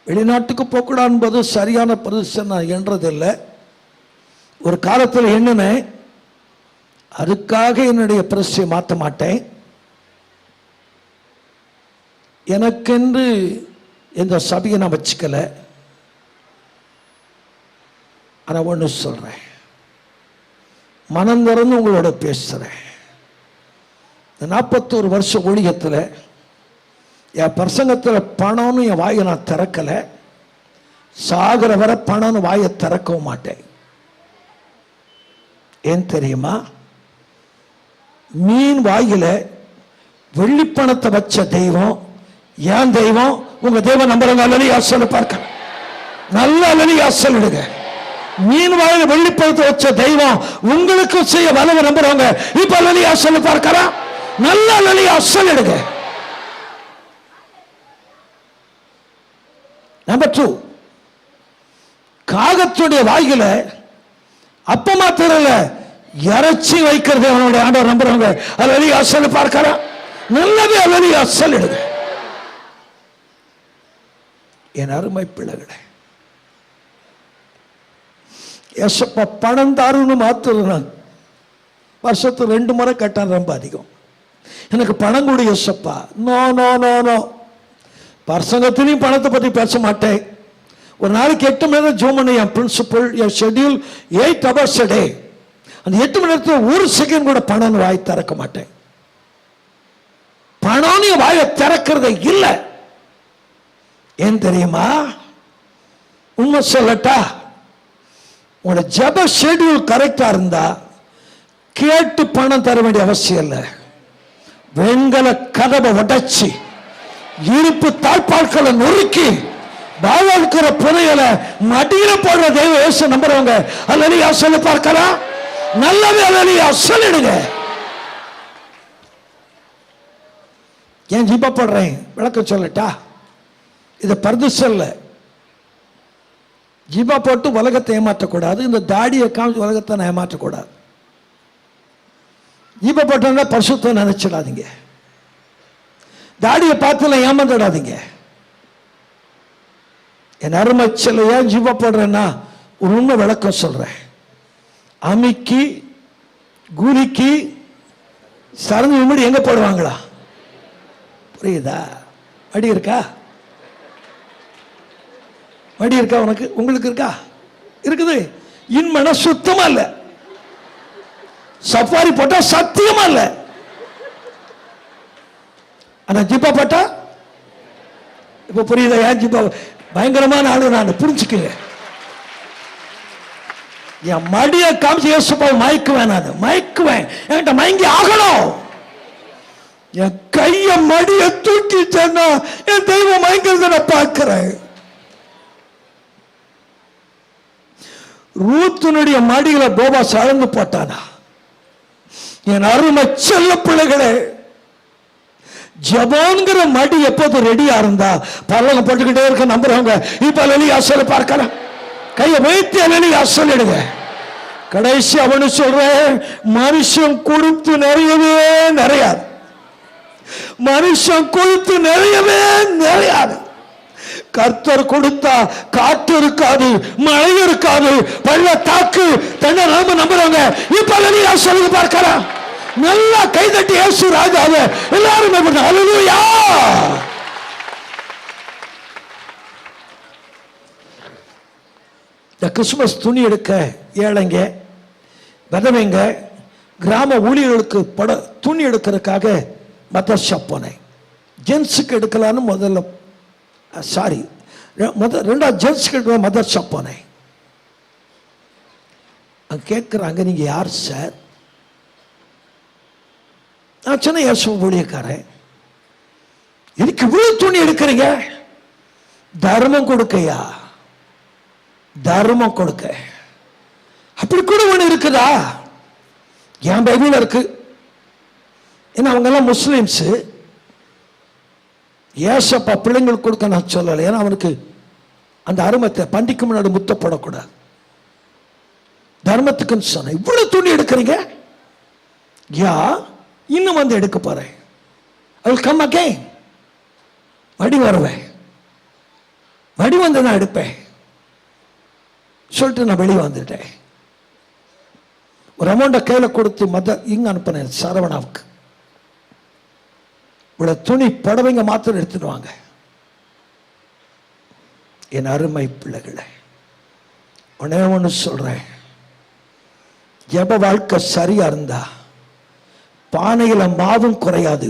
வெளிநாட்டுக்கு போகக்கூடாது என்பது சரியான பிரதிஷ்டனை நான் என்றதில்லை. ஒரு காலத்தில் எண்ணினேன், அதுக்காக என்னுடைய பிரதிஷ்டையை மாற்ற மாட்டேன். எனக்கென்று இந்த சபையை நான் வச்சுக்கல. ஆனால் ஒன்று சொல்றேன், மனம் திறந்து உங்களோட பேசுறேன். இந்த 41 வருஷ ஊழியத்தில் என் பிரசங்கத்தில் பணம்னு என் வாயை நான் திறக்கலை. சாகிற வரை பணம் வாயை திறக்கவும் மாட்டேன். ஏன் தெரியுமா? மீன் வாயில வெள்ளிப்பணத்தை வச்ச தெய்வம் ஏன் தெய்வம்? உங்க தெய்வம் நம்புறவங்க அல்லலியா சொல்லு பார்க்க. நல்ல அல்லலியா சொல்லிடுங்க. மீன் வாயில வெள்ளிப்பணத்தை வச்ச தெய்வம் உங்களுக்கு செய்ய வலவ நம்புறவங்க இப்ப அல்லலியா சொல்லு பார்க்கலாம். நல்ல அல்லலியா சொல்லிடுங்க. நம்பர் 2, காகத்துடைய வாயில அப்பமா தெரியல இறைச்சி வைக்கிறது அவனுடைய ஆண்டவர் நம்புறவங்க அல்லலியா சொல்லு பார்க்கலாம். நல்லவே அல்லலியா சொல்லிடுங்க. என் அருமை பிள்ளைகளே, ஏசப்பா பணம் தாருன்னு மாத்துறான். வருஷத்துக்கு 2 முறை கட்டான், ரொம்ப அதிகம். எனக்கு பணம் கூட ஏசப்பா. No no no no. பிரசங்கத்திலையும் பணத்தை பற்றி பேச மாட்டேன். ஒரு நாளைக்கு 8 மணி நேரம் ஜோம் பண்ண என் பிரின்சிபல், என் ஷெட்யூல் 8 hours a day. அந்த 8 மணி நேரத்தில் 1 செகண்ட் கூட பணம் வாய் திறக்க மாட்டேன். பணம் வாயை திறக்கிறது இல்லை. ஏன் தெரியுமா? உண்மை சொல்லட்டா, உங்களோட ஜப ஷெட்யூல் கரெக்டா இருந்தா கேட்டு பணம் தர வேண்டிய அவசியம் இல்லை. வெண்கல கதவை உடைச்சி இருப்பு தாழ்பாட்களை நொறுக்கி வாழ்க்கிற புதையல மடியில போடுற தெய்வ இயேசு நம்புறவங்க அல்லலியா சொல்லி பார்க்கலாம். நல்லவே அல்லலியா சொல்லிடுங்க. ஏன் ஜிபா போடுறேன் விளக்க சொல்லட்டா? இதை பர்துசல்ல ஜிபா போட்டு உலகத்தை ஏமாற்றக்கூடாது. இந்த தாடியை காமிச்சு உலகத்தை நான் ஏமாற்றக்கூடாது. ஜிபா போட்டா பரிசுத்த நினைச்சிடாதீங்க. தாடியை பார்த்து ஏமாந்துடாதீங்க. என் அருமை செல்ல ஏன் ஜிபா போடுறேன்னா ஒரு உண்மை விளக்கம் சொல்றேன். அமிக்கி கூலிக்கு சரந்து விமடி எங்க போடுவாங்களா? புரியுதா? மடி இருக்கா? மடி இருக்கா? உனக்கு உங்களுக்கு இருக்கா? இருக்குது. இன்மன சுத்தமா இல்ல. சஃபாரி போட்டா சத்தியமா இல்ல. ஆனா ஜிப்பா போட்டா இப்ப புரியுதா? ஏன் ஜிப்பா பயங்கரமான ஆளு நான் புரிஞ்சுக்குங்க. என் மடியை காமிச்சு இயேசுப்பா மயக்குவேன். நான் மயக்குவேன். என்கிட்ட மயங்கி ஆகணும். என் கைய மடிய தூக்கிச்சேன்னா என் தெய்வம் மயங்கிறத நான் பார்க்கிறேன். ரூத்தினுடைய மடிகளை போபாஸ் அளந்து போட்டானா? என் அருமை செல்ல பிள்ளைகளே, ஜபான்கிற மடி எப்போது ரெடியா இருந்தா பரலோகம் போட்டுக்கிட்டே இருக்க நம்புறவங்க இப்ப அல்லேலூயா சொல்லி பார்க்கலாம். கையை வைத்து அல்லேலூயா சொல்லிடுங்க. கடைசி அவனு சொல்றேன், மனுஷன் கொடுத்து நிறையவே நிறையாது. மனுஷன் கொடுத்து நிறையவே நிறையாது. கர்த்தர் கொடுத்தா காற்று இருக்காது, மழை இருக்காது, பள்ளத்தாக்கு தன்னை நாம நம்புறவங்க இப்ப அல்லேலூயா சொல்லி பார்க்கலாம். நல்லா கைதட்டி இயேசு ராஜாவே எல்லாரும் அல்லேலூயா. இந்த கிறிஸ்துமஸ் துணி எடுக்க ஏழைங்க, விதவைங்க, கிராம ஊழியர்களுக்கு துணி எடுக்கிறதுக்காக மதர் ஷாப் போனேன். ஜென்ஸுக்கு எடுக்கலான்னு முதல்ல ரெண்டாவது ஜென்ஸுக்கு எடுக்க மதர் ஷாப் போனேன். அங்க கேட்குறாங்க, நீங்க யார் சார்? நான் சொன்ன இயேசு ஊழியக்காரன். இதுக்கு இவ்வளவு துணி எடுக்கிறீங்க? தர்மம் கொடுக்கையா? தர்மம் கொடுக்க. அப்படி கூட ஒண்ணு இருக்குதா? என் பைபிள் இருக்கு. ஏன்னா அவங்க எல்லாம் முஸ்லிம்ஸ். ஏசப்பா பிள்ளைங்களுக்கு கொடுக்க நான் சொல்லலை. ஏன்னா அவனுக்கு அந்த அருமத்தை பண்டிக்கு முன்னாடி முத்தப்படக்கூடாது. தர்மத்துக்குன்னு சொன்ன. இவ்வளவு துணி எடுக்கிறீங்க? யா, இன்னும் வந்து எடுக்க போறேன். I will come again. மடி வருவேன். மடி வந்து நான் எடுப்பேன் சொல்லிட்டு நான் வெளியே வந்துட்டேன். ஒரு அமௌண்ட கையில கொடுத்து இங்க அனுப்பினேன் சரவணாவுக்கு. இவ்வளவு துணி புடவைங்க மாத்திரம் எடுத்துட்டு வாங்க. என் அருமை பிள்ளைகளை, ஒன்னே ஒன்று சொல்றேன், ஜெப வாழ்க்கை சரியா இருந்தா பானையில மாவும் குறையாது,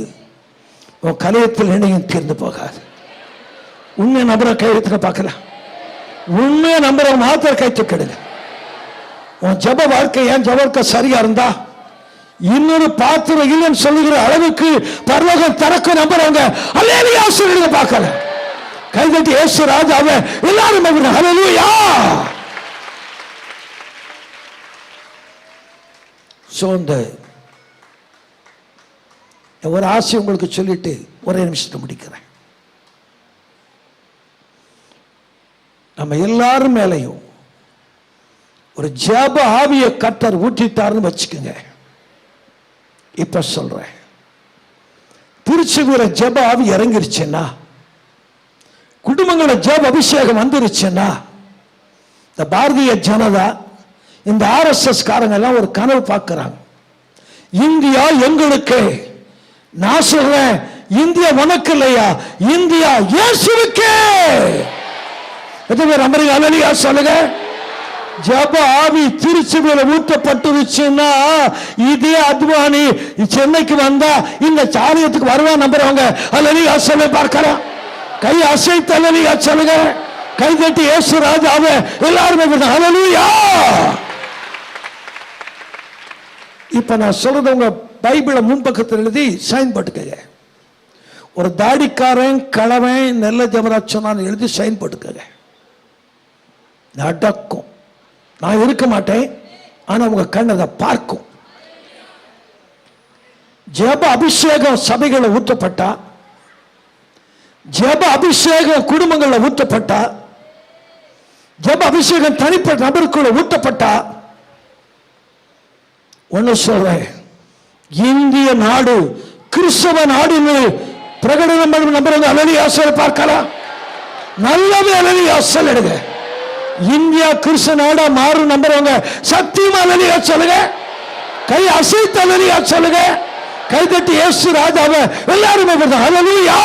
உன் கலையத்தில் எண்ணெயும் தீர்ந்து போகாது. உண்மை நபரை கையெழுத்துக்க பார்க்கலாம். உண்மையை நம்புறவங்க மாத்திரம் கை தூக்கிடுங்க. உன் ஜப வாழ்க்கை ஏன் ஜப வாழ்க்கை சரியா இருந்தா இன்னொரு பாத்திரம் இல்லைன்னு சொல்லுகிற அளவுக்கு பரலோகம் திறக்க நம்புறவங்க அல்லேலூயா சொல்லுங்க பார்க்கல. கைதட்டி இயேசு ராஜாவை எல்லாரும் அல்லேலூயா. சோந்த ஒரு ஆசை உங்களுக்கு சொல்லிட்டு ஒரே நிமிஷத்தை முடிக்கிறேன். நம்ம எல்லாரும் மேலையும் ஒரு ஜெப ஆவிய கர்த்தர் ஊற்றிட்டாருன்னு வச்சுக்கோங்க. இப்ப சொல்றேன், திருச்சிகுற ஜெப ஆவி இறங்கிருச்சுன்னா, குடும்பங்கள ஜெப அபிஷேகம் வந்துருச்சுன்னா, இந்த பாரதிய ஜனதா இந்த RSS காரங்க எல்லாம் ஒரு கனவு பார்க்கிறாங்க. இந்தியா எங்களுக்கு. நான் சொல்றேன், இந்தியா உனக்கு இல்லையா, இந்தியா இயேசுவுக்கே. எத்தனை பேர் நம்புறீங்க? அல்லேலூயா சொல்லுங்க. ஜப ஆவி திருச்சியில ஊற்றப்பட்டுருச்சுன்னா, இதே அத்வானி சென்னைக்கு வந்தா இந்த சாரியத்துக்கு வருவான் நம்புறவங்க அல்லேலூயா சொல்ல பார்க்கலாம். கை அசைத்து அல்லேலூயா சொல்லுங்க. கை தட்டி இயேசு ராஜாவே எல்லாருமே அல்லேலூயா. இப்ப நான் சொல்றது உங்க பைபிள முன்பக்கத்தில் எழுதி சைன் போட்டுக்கங்க. ஒரு தாடிக்காரன் கிழவன் நெல்ல ஜபராட்சனான்னு எழுதி சைன் போட்டுக்கங்க. நடக்கும். நான் இருக்க மாட்டேன், ஆனா உங்க கண் அதை பார்க்கும். ஜெப அபிஷேகம் சபைகளை ஊற்றப்பட்டா, ஜெப அபிஷேகம் குடும்பங்களை ஊற்றப்பட்டா, ஜெப அபிஷேகம் தனிப்பட்ட நபருக்குள்ள ஊற்றப்பட்டா, ஒன்னு சொல்றேன், இந்திய நாடு கிறிஸ்தவ நாடு பிரகடனம் நம்புறவங்க அல்லேலூயா சொல்ல பார்க்கலாம். நல்லவே அல்லேலூயா சொல்லுங்க. இந்தியா கிறிஸ்து நாடா மாறும் நம்புறவங்க சத்தியமா அல்லேலூயா சொல்லுங்க. கை அசைத்து அல்லேலூயா சொல்லுங்க. கை தட்டி இயேசு ராஜாவை எல்லாருமே அல்லேலூயா.